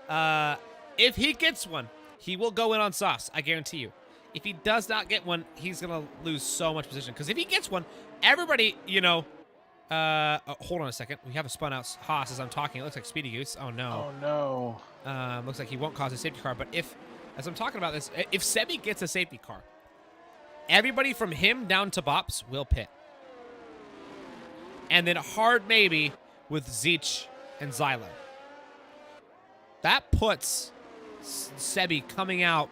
If he gets one, he will go in on softs, I guarantee you. If he does not get one, he's going to lose so much position. Because if he gets one, everybody, hold on a second. We have a spun out Haas as I'm talking. It looks like Speedy Goose. Oh, no. Oh, no. Looks like he won't cause a safety car. But as I'm talking about this, if Sebi gets a safety car, everybody from him down to Bops will pit. And then hard maybe with Zeech and Xylo. That puts Sebi coming out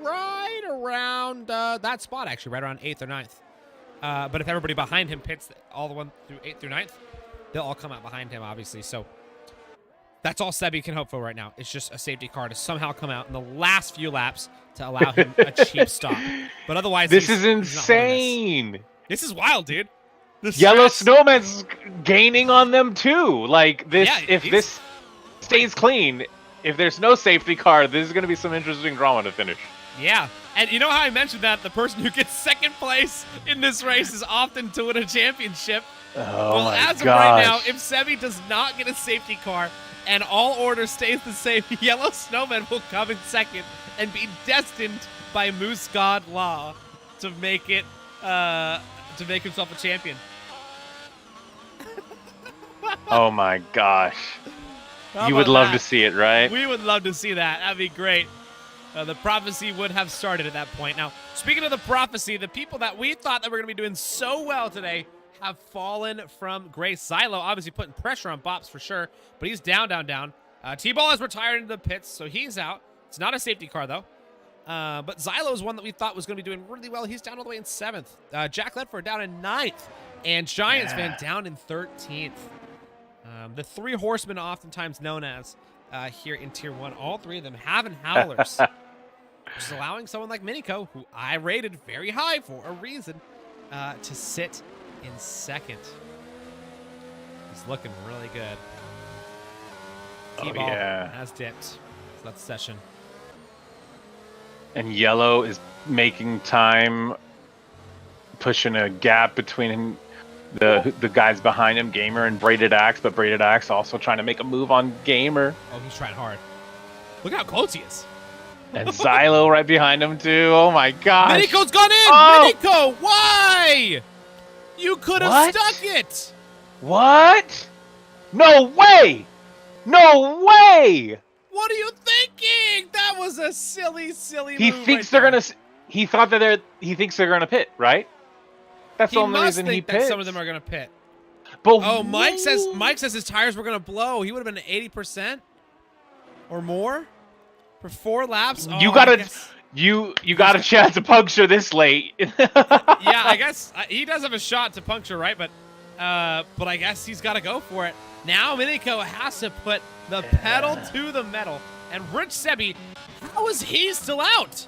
right around that spot, actually, right around 8th or 9th. But if everybody behind him pits all the way through 8th through 9th, they'll all come out behind him, obviously. So that's all Sebi can hope for right now. It's just a safety car to somehow come out in the last few laps to allow him a cheap stop. But otherwise, this is insane. This is wild, dude. Yellow Snowman's gaining on them too. Like this, yeah, if this stays clean, if there's no safety car, this is going to be some interesting drama to finish. Yeah, and you know how I mentioned that the person who gets second place in this race is often to win a championship? Oh well, my as of right now, if Sebi does not get a safety car and all order stays the same, Yellow Snowman will come in second and be destined by Moose God Law to make it to make himself a champion. Oh my gosh. You would love to see it, right? We would love to see that. That'd be great. The prophecy would have started at that point. Now, speaking of the prophecy, the people that we thought that were going to be doing so well today have fallen from grace. Xylo obviously putting pressure on Bops for sure, but he's down. T-Ball has retired into the pits, so he's out. It's not a safety car, though. But Xylo is one that we thought was going to be doing really well. He's down all the way in 7th. Jack Ledford down in 9th. And Giantsfan down in 13th. The 3 horsemen oftentimes known as here in Tier 1. All 3 of them having howlers. Which is allowing someone like Minico, who I rated very high for a reason, to sit in 2nd. He's looking really good. T-Ball has dipped. So that's session. And Yellow is making time, pushing a gap between the guys behind him, Gamer and Braided Axe, but Braided Axe also trying to make a move on Gamer. Oh, he's trying hard. Look how close he is. And Xylo right behind him too. Oh my gosh. Minico's gone in! Oh! Minico, why? You could have stuck it! What? No way! No way! What are you thinking? That was a silly, silly He move thinks right they're there. gonna. He thought that he thinks they're gonna pit, right? That's the only must reason he think pit. that some of them are gonna pit. But Oh, Mike says his tires were gonna blow. He would have been at 80% or more for 4 laps. Oh, you gotta. You got a chance to puncture this late. Yeah, I guess he does have a shot to puncture, right? But I guess he's got to go for it. Now Minico has to put the pedal to the metal. And Rich Sebi, how is he still out?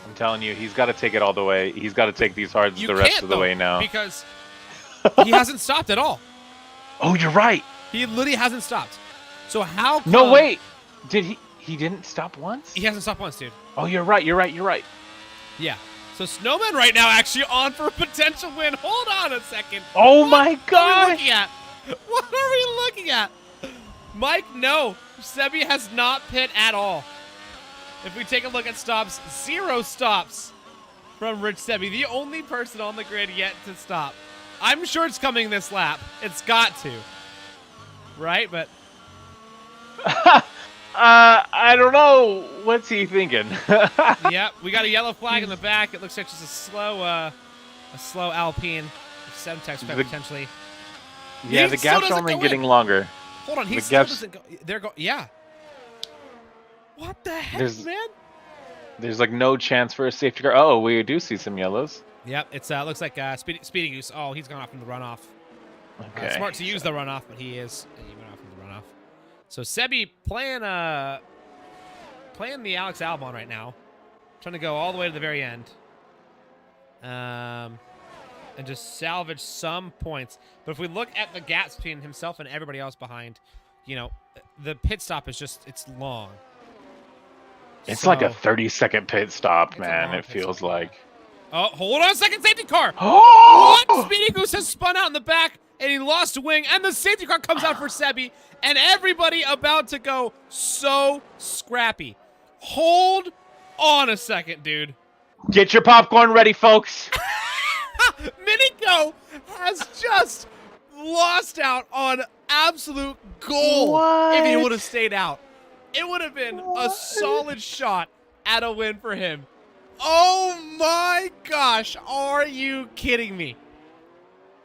I'm telling you, he's got to take it all the way. He's got to take these hards You the rest can't, of the though, way now. because he hasn't stopped at all. Oh, you're right. He literally hasn't stopped. So how come No, wait. Did he? He didn't stop once? He hasn't stopped once, dude. Oh, you're right. You're right. You're right. Yeah. So Snowman right now actually on for a potential win. Hold on a second. Oh What my are we gosh. looking at? What are we looking at? Mike, no. Sebi has not pit at all. If we take a look at stops, 0 stops from Rich Sebi. The only person on the grid yet to stop. I'm sure it's coming this lap. It's got to. Right? But I don't know. What's he thinking? yeah, we got a yellow flag in the back. It looks like just a slow Alpine. Semtex potentially. Yeah, He the still gap's doesn't only go getting in. longer. Hold on, he The still gaps- doesn't go. There go. Yeah. What the heck, There's- man? There's like no chance for a safety car. Oh, we do see some yellows. Yep, it's looks like Speedy Goose. Oh, he's gone off in the runoff. Okay. Smart to use the runoff, but he is. And he went off in the runoff. So Sebi playing the Alex Albon right now, trying to go all the way to the very end, and just salvage some points. But if we look at the gaps between himself and everybody else behind, you know, the pit stop is just it's long. It's So- like a 30-second pit stop, It's a man. long It pit feels stop. like. Oh, hold on a second, safety car. Oh! What? Speedy Goose has spun out in the back, and he lost a wing, and the safety car comes out for Sebi, and everybody about to go so scrappy. Hold on a second, dude. Get your popcorn ready, folks. Minico has just lost out on absolute gold if he What? would have stayed out. It would have been a solid shot at a win for him. Oh my gosh, are you kidding me?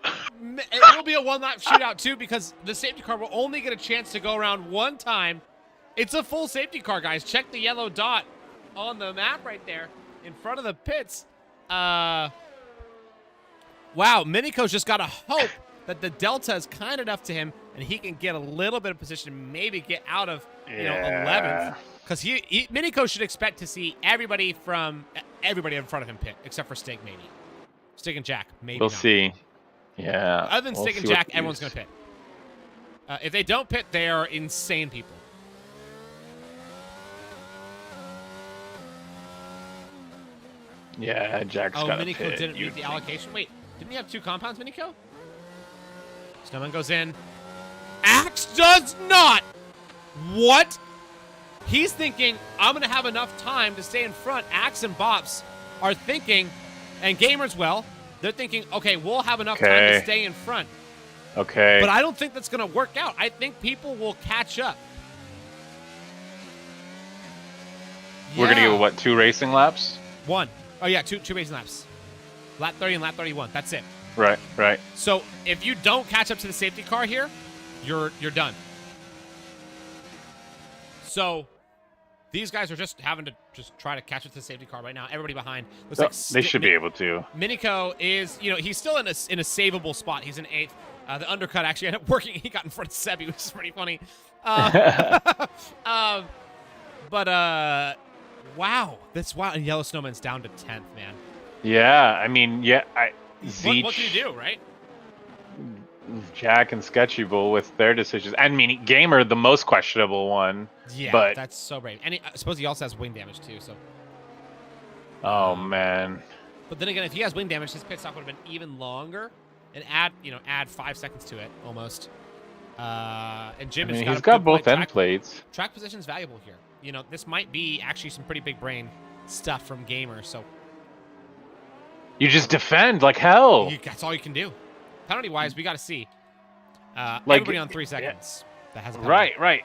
It will be a one-lap shootout too because the safety car will only get a chance to go around one time. It's a full safety car, guys. Check the yellow dot on the map right there in front of the pits. Wow, Minico's just got to hope that the delta is kind enough to him and he can get a little bit of position, maybe get out of 11th. Because Minico should expect to see everybody in front of him pit, except for Stig, maybe. Stig and Jack, maybe We'll not. see. Yeah. Other than we'll Stig and see what Jack, he everyone's going uses. to pit. If they don't pit, they are insane people. Yeah, Jack's Oh, got to Minico pit. didn't You'd meet the think. allocation. Wait, didn't he have 2 compounds, Minico? Snowman goes in. Axe does not! What? He's thinking, I'm going to have enough time to stay in front. Axe and Bops are thinking, and Gamers, well, they're thinking, okay, we'll have enough time to Okay. stay in front. Okay. But I don't think that's going to work out. I think people will catch up. We're going to Yeah. get, what, 2 racing laps? 1. Oh, yeah, two racing laps. Lap 30 and lap 31. That's it. Right, right. So if you don't catch up to the safety car here, you're done. So these guys are just having to just try to catch up to the safety car right now. Everybody behind. Looks So like they should be able to. Minico is, he's still in a savable spot. He's in 8th. The undercut actually ended up working. He got in front of Sebi, which is pretty funny. Wow. That's wow. And Yellow Snowman's down to 10th, man. Yeah, I mean, Zeech, What can you do, right? Jack, and Sketchy Bull with their decisions. I mean, Gamer, the most questionable one. Yeah, but that's so brave. And I suppose he also has wing damage, too, so. Oh, man. But then again, if he has wing damage, his pit stop would have been even longer. And add 5 seconds to it, almost. And Jim has He's got both end plates. Track position is valuable here. This might be actually some pretty big brain stuff from Gamer, so. You just defend like hell. That's all you can do. Penalty-wise, we got to see. Everybody on 3 seconds. That has a penalty. Right.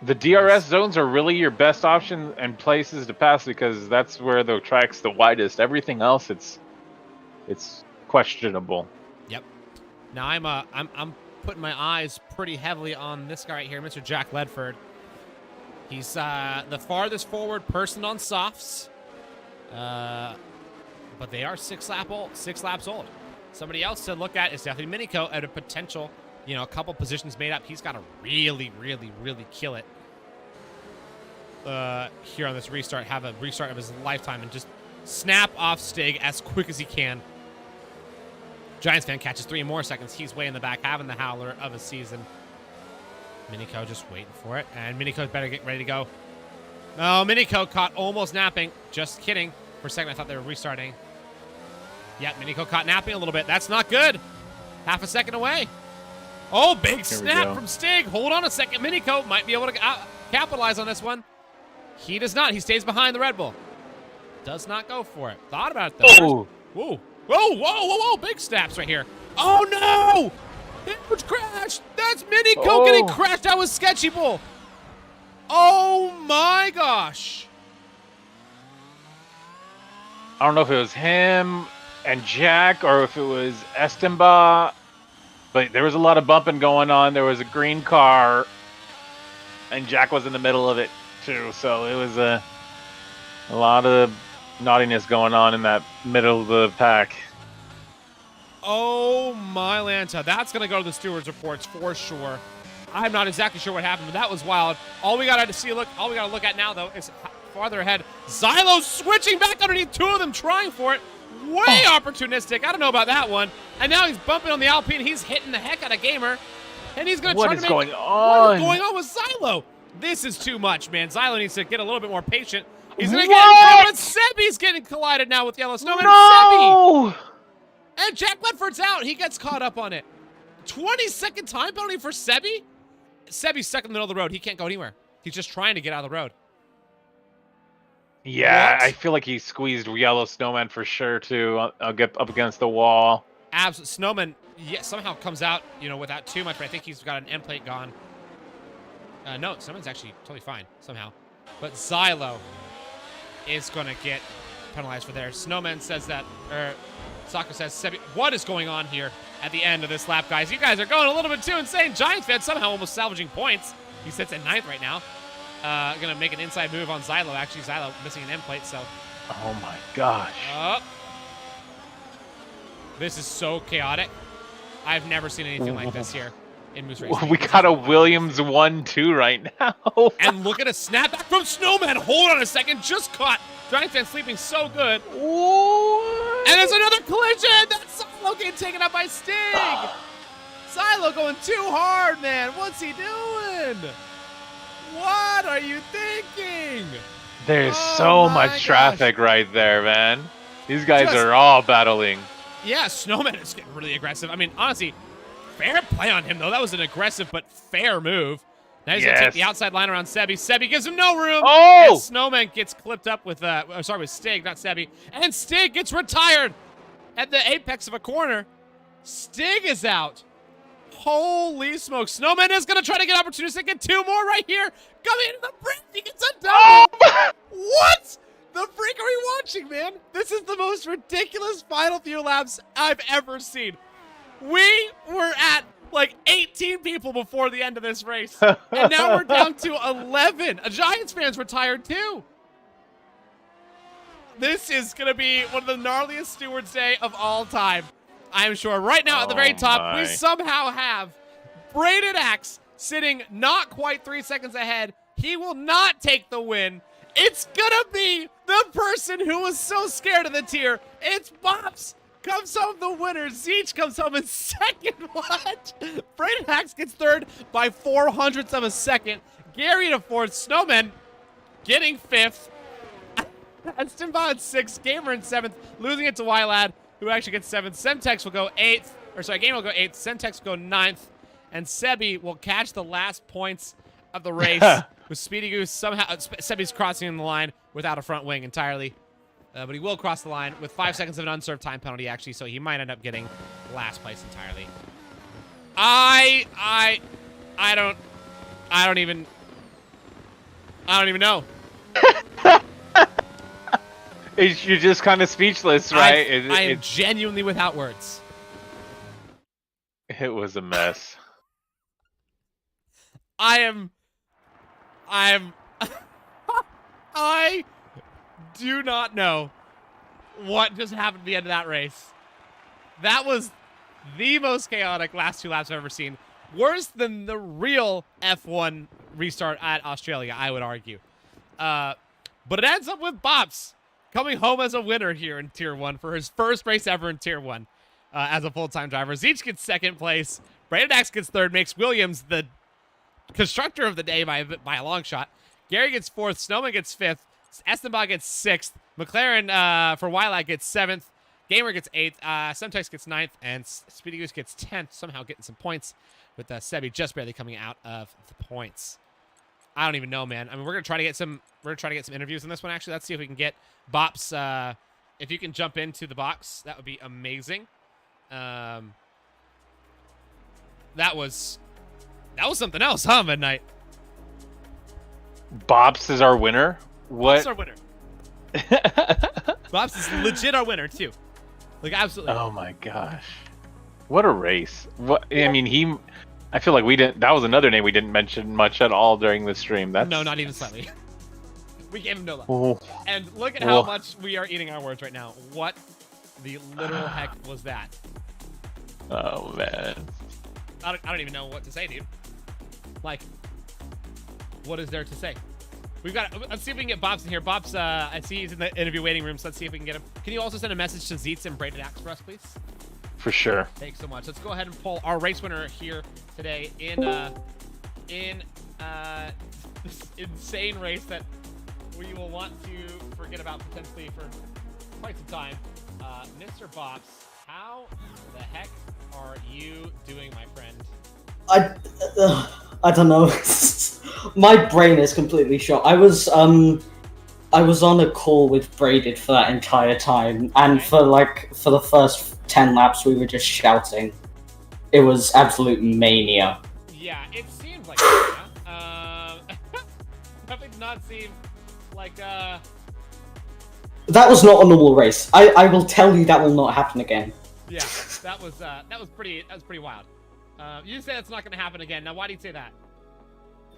The DRS zones are really your best option and places to pass because that's where the track's the widest. Everything else, it's questionable. Yep. Now I'm putting my eyes pretty heavily on this guy right here, Mr. Jack Ledford. He's the farthest forward person on softs. But they are 6 laps old. Somebody else to look at is definitely Minico at a potential, a couple positions made up. He's got to really, really, really kill it here on this restart. Have a restart of his lifetime and just snap off Stig as quick as he can. Giantsfan catches 3 more seconds. He's way in the back, having the howler of a season. Minico just waiting for it, and Minico's better get ready to go. Oh, Minico caught almost napping. Just kidding. For a second, I thought they were restarting. Yeah, Minico caught napping a little bit. That's not good. Half a second away. Oh, big snap from Stig. Hold on a second. Minico might be able to capitalize on this one. He does not. He stays behind the Red Bull. Does not go for it. Thought about it, though. Oh. Whoa. Whoa. Big snaps right here. Oh, no. Huge crash. That's Minico getting crashed out with Sketchy Bull. Oh, my gosh. I don't know if it was him and Jack or if it was Estemba, but there was a lot of bumping going on. There was a green car, and Jack was in the middle of it too. So it was a lot of naughtiness going on in that middle of the pack. Oh my Lanta, that's gonna go to the stewards reports for sure. I'm not exactly sure what happened, but that was wild. All we gotta look at now though is farther ahead. Xylo switching back underneath 2 of them, trying for it. Way opportunistic. I don't know about that one. And now he's bumping on the Alpine. He's hitting the heck out of Gamer. And he's going to try to make... What is going on with Xylo? This is too much, man. Xylo needs to get a little bit more patient. He's going to get in front, but Sebi's getting collided now with Yellow Snowman. No! Sebi! And Jack Ledford's out. He gets caught up on it. 20-second time penalty for Sebi? Sebi's stuck in the middle of the road. He can't go anywhere. He's just trying to get out of the road. Yeah, What? I feel like he squeezed Yellow Snowman for sure, too. I'll get up against the wall. Snowman somehow comes out, without too much, but I think he's got an end plate gone. No, Snowman's actually totally fine, somehow. But Xylo is going to get penalized for there. Snowman says that, Soccer says, Sebi, what is going on here at the end of this lap, guys? You guys are going a little bit too insane. Giantsfan somehow almost salvaging points. He sits at 9th right now. Going to make an inside move on Xylo. Actually, Xylo missing an end plate, so. Oh, my gosh. This is so chaotic. I've never seen anything like this here in Moose Racing. We got a Williams 1-2 right now. And look at a snapback from Snowman. Hold on a second. Just caught. Giantsfan sleeping so good. What? And there's another collision. That's Xylo getting taken up by Stig. Xylo going too hard, man. What's he doing? What are you thinking? There's so much traffic right there, man. These guys are all battling. Yeah, Snowman is getting really aggressive. I mean, honestly, fair play on him, though. That was an aggressive but fair move. Now he's going to take the outside line around Sebi. Sebi gives him no room. Oh! And Snowman gets clipped up with, with Stig, not Sebi. And Stig gets retired at the apex of a corner. Stig is out. Holy smokes. Snowman is going to try to get opportunistic. Get 2 more right here. Coming into the brink. He gets a double. Oh! What? The freak are we watching, man? This is the most ridiculous final few laps I've ever seen. We were at like 18 13 people before the end of this race. And now we're down to 11. A Giants fan's retired too. This is going to be one of the gnarliest Stewards Day of all time. I am sure. Right now at the very top, we somehow have Braden Axe sitting not quite 3 seconds ahead. He will not take the win. It's going to be the person who was so scared of the tier. It's Bops. Comes home the winner. Zeech comes home in second. What? Braden Axe gets third by 0.04 of a second. Gary to fourth. Snowman getting fifth. And Stimba in sixth. Gamer in seventh. Losing it to Wylad, who actually gets seventh. Semtex will go eighth. Or sorry, Gamer will go eighth. Semtex will go ninth. And Sebi will catch the last points of the race with Speedy Goose. Somehow, Sebi's crossing in the line without a front wing entirely. But he will cross the line with 5 seconds of an unserved time penalty, actually, so he might end up getting last place entirely. I don't even know. You're just kind of speechless, right? I am genuinely without words. It was a mess. I do not know what just happened at the end of that race. That was the most chaotic last 2 laps I've ever seen. Worse than the real F1 restart at Australia, I would argue. But it ends up with Bops coming home as a winner here in Tier 1 for his first race ever in Tier 1 as a full-time driver. Zeech gets second place. Braden Axe gets third, makes Williams the constructor of the day by a long shot. Gary gets fourth. Snowman gets fifth. Esteban gets sixth. McLaren for Wylag gets seventh. Gamer gets eighth. Semtex gets ninth. And Speedy Goose gets 10th, somehow getting some points with Sebi just barely coming out of the points. I don't even know, man. I mean, we're gonna try to get some interviews in this one, actually. Let's see if we can get Bops. If you can jump into the box, that would be amazing. That was something else, huh, Midnight? Bops is our winner? What? Bops our winner. Bops is legit our winner, too. Like, absolutely. Oh, my gosh. What a race. What? I mean, I feel like we didn't... That was another name we didn't mention much at all during the stream. No, not even slightly. We gave him no love. Oh. And look at how much we are eating our words right now. What the literal heck was that? Oh, man. I don't even know what to say, dude. Like, what is there to say? Let's see if we can get Bops in here. Bops, I see he's in the interview waiting room, so let's see if we can get him. Can you also send a message to Zeets and Braden Axe for us, please? For sure. Thanks so much. Let's go ahead and pull our race winner here today in this insane race that we will want to forget about potentially for quite some time. Mr. Bops, how the heck are you doing, my friend? I don't know. My brain is completely shot. I was on a call with Braided for that entire time, and for the first 10 laps, we were just shouting. It was absolute mania. Yeah, it seemed like mania. That did not seem like That was not a normal race. I will tell you that will not happen again. Yeah, that was pretty wild. You say that's not going to happen again. Now, why do you say that?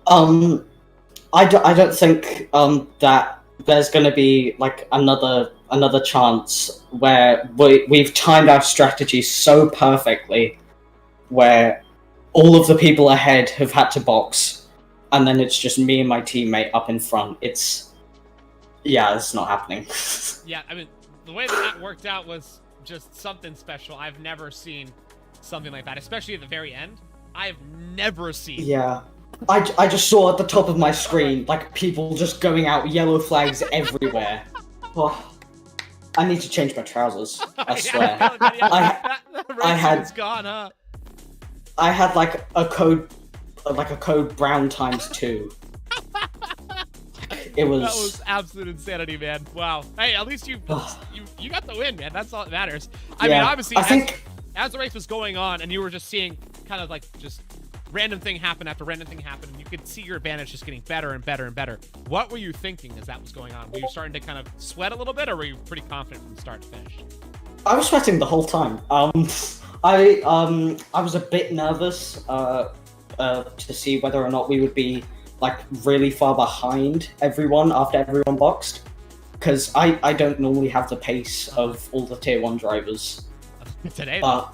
I don't think that there's going to be like another chance where we've timed our strategy so perfectly, where all of the people ahead have had to box, and then it's just me and my teammate up in front. It's not happening. Yeah, I mean, the way that worked out was just something special. I've never seen something like that, especially at the very end. I've never seen. Yeah. I just saw at the top of my screen, like, people just going out, yellow flags everywhere. Oh, I need to change my trousers, I swear. Gone, huh? I had like a code brown ×2. It was... That was absolute insanity, man. Wow. Hey, at least you got the win, man. That's all that matters. I mean, obviously, as the race was going on and you were just seeing kind of like just random thing happen after random thing happen, and you could see your advantage just getting better and better and better. What were you thinking as that was going on? Were you starting to kind of sweat a little bit, or were you pretty confident from start to finish? I was sweating the whole time. I was a bit nervous to see whether or not we would be like really far behind everyone after everyone boxed, because I don't normally have the pace of all the tier 1 drivers. Today, But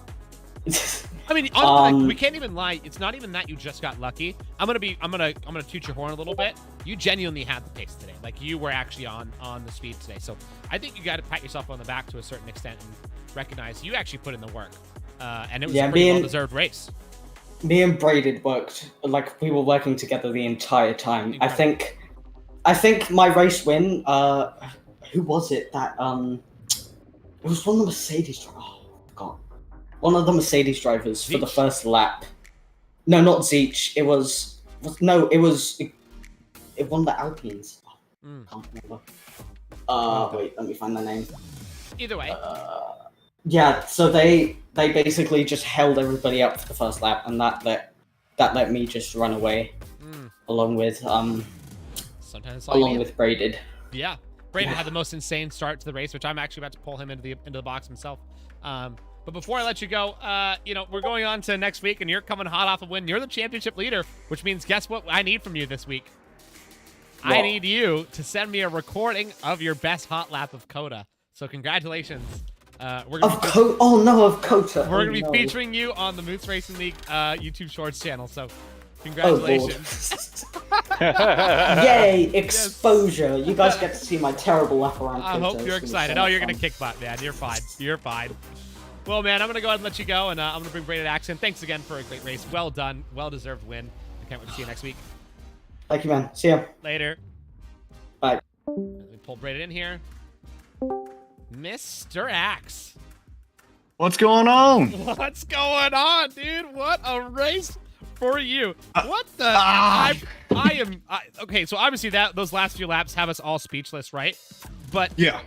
I mean, honestly, like, we can't even lie. It's not even that you just got lucky. I'm gonna toot your horn a little bit. You genuinely had the pace today. Like, you were actually on the speed today. So I think you got to pat yourself on the back to a certain extent and recognize you actually put in the work. And it was a pretty well-deserved race. Me and Braided worked, like, we were working together the entire time. Incredible. I think my race win, who was it that, it was one of the Mercedes, one of the Mercedes drivers for the first lap. No, not Zeech. It was one of the Alpines. Can't remember. Wait, let me find their name. Either way. Yeah, so they basically just held everybody up for the first lap, and that let me just run away, along with with Braided. Yeah, Braided had the most insane start to the race, which I'm actually about to pull him into the box himself. But before I let you go, we're going on to next week, and you're coming hot off a win. You're the championship leader, which means guess what I need from you this week? What? I need you to send me a recording of your best hot lap of Coda. So congratulations. We're gonna of Coda. We're gonna be featuring you on the Moose Racing League YouTube Shorts channel. So congratulations. Yay, exposure. Yes. You guys get to see my terrible lap around. I hope you're excited. Oh, you're gonna kick butt, man. You're fine. You're fine. Well, man, I'm going to go ahead and let you go, and I'm going to bring Braided Action. Thanks again for a great race. Well done. Well-deserved win. I can't wait to see you next week. Thank you, man. See ya. Later. Bye. Let me pull Braided in here. Mr. Axe. What's going on? What's going on, dude? What a race for you. What the... okay, so obviously those last few laps have us all speechless, right? But... yeah.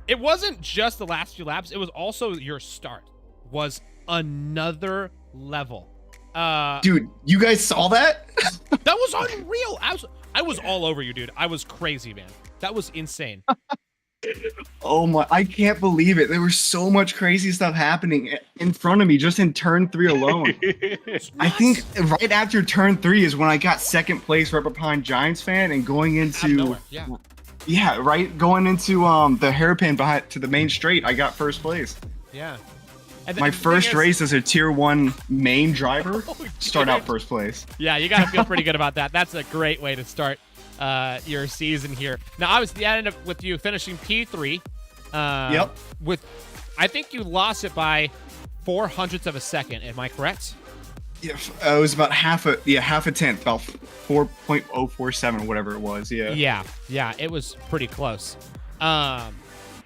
It wasn't just the last few laps. It was also your start was another level. Dude, you guys saw that? That was unreal. I was all over you, dude. I was crazy, man. That was insane. Oh my, I can't believe it. There was so much crazy stuff happening in front of me just in turn 3 alone. I think right after turn 3 is when I got second place right behind Giantsfan and going into... Yeah. Yeah, right. Going into the hairpin behind to the main straight, I got first place. Yeah. My first race as a tier 1 main driver, start out first place. Yeah, you gotta feel pretty good about that. That's a great way to start your season here. Now, obviously, I ended up with you finishing P3. Yep. I think you lost it by 0.04 of a second. Am I correct? Yeah, it was about half a tenth, about 4.047, whatever it was. Yeah, it was pretty close. Yeah,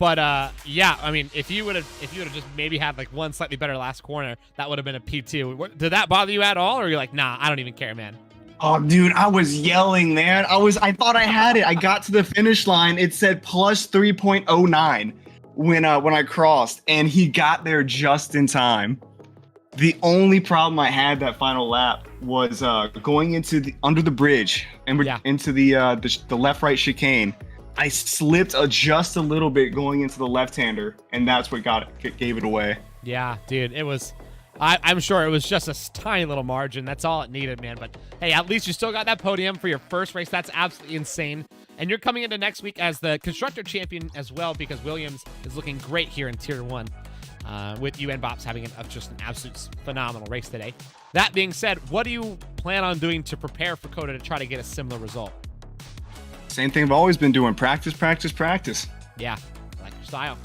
I mean, if you would have just maybe had like one slightly better last corner, that would have been a P2. Did that bother you at all, or you're like, nah, I don't even care, man? Oh, dude, I was yelling, man. I thought I had it. I got to the finish line. It said plus 3.09 when I crossed, and he got there just in time. The only problem I had that final lap was going into under the bridge and into the left-right chicane. I slipped just a little bit going into the left-hander, and that's what gave it away. Yeah, dude, it was. I'm sure it was just a tiny little margin. That's all it needed, man. But hey, at least you still got that podium for your first race. That's absolutely insane. And you're coming into next week as the constructor champion as well, because Williams is looking great here in Tier 1. With you and Bops having just an absolute phenomenal race today. That being said, what do you plan on doing to prepare for Coda to try to get a similar result? Same thing I've always been doing. Practice, practice, practice. Yeah, like your style.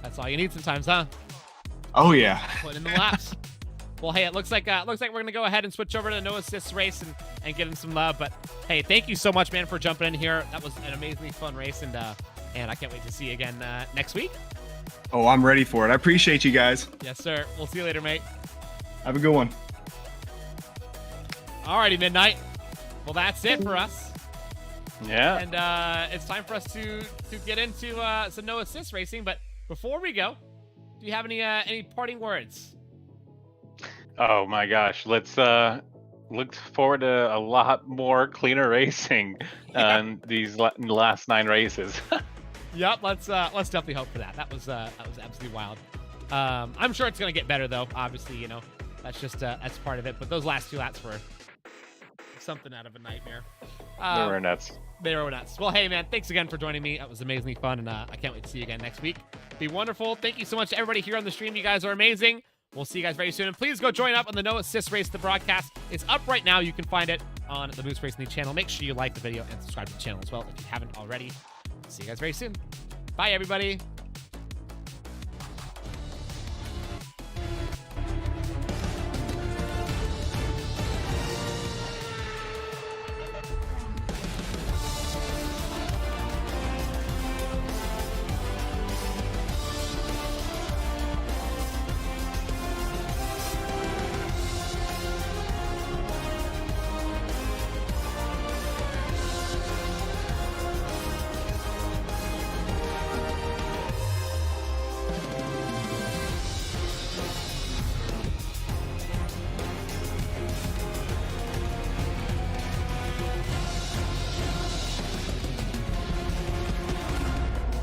That's all you need sometimes, huh? Oh, yeah. Put in the laps. Well, hey, it looks like we're going to go ahead and switch over to no assists race and give him some love. But, hey, thank you so much, man, for jumping in here. That was an amazingly fun race, and I can't wait to see you again next week. Oh, I'm ready for it. I appreciate you guys. Yes, sir. We'll see you later, mate. Have a good one. Alrighty, Midnight. Well, that's it for us. Yeah. And it's time for us to get into some no assist racing. But before we go, do you have any parting words? Oh my gosh, let's look forward to a lot more cleaner racing on these last 9 races. Yep, let's definitely hope for that. That was absolutely wild. I'm sure it's gonna get better though. Obviously, you know, that's just that's part of it. But those last 2 laps were something out of a nightmare. They were nuts. They were nuts. Well, hey man, thanks again for joining me. That was amazingly fun, and I can't wait to see you again next week. Be wonderful. Thank you so much to everybody here on the stream. You guys are amazing. We'll see you guys very soon. And please go join up on the No Assist Race, the broadcast. It's up right now. You can find it on the Moose Racing channel. Make sure you like the video and subscribe to the channel as well if you haven't already. See you guys very soon. Bye, everybody.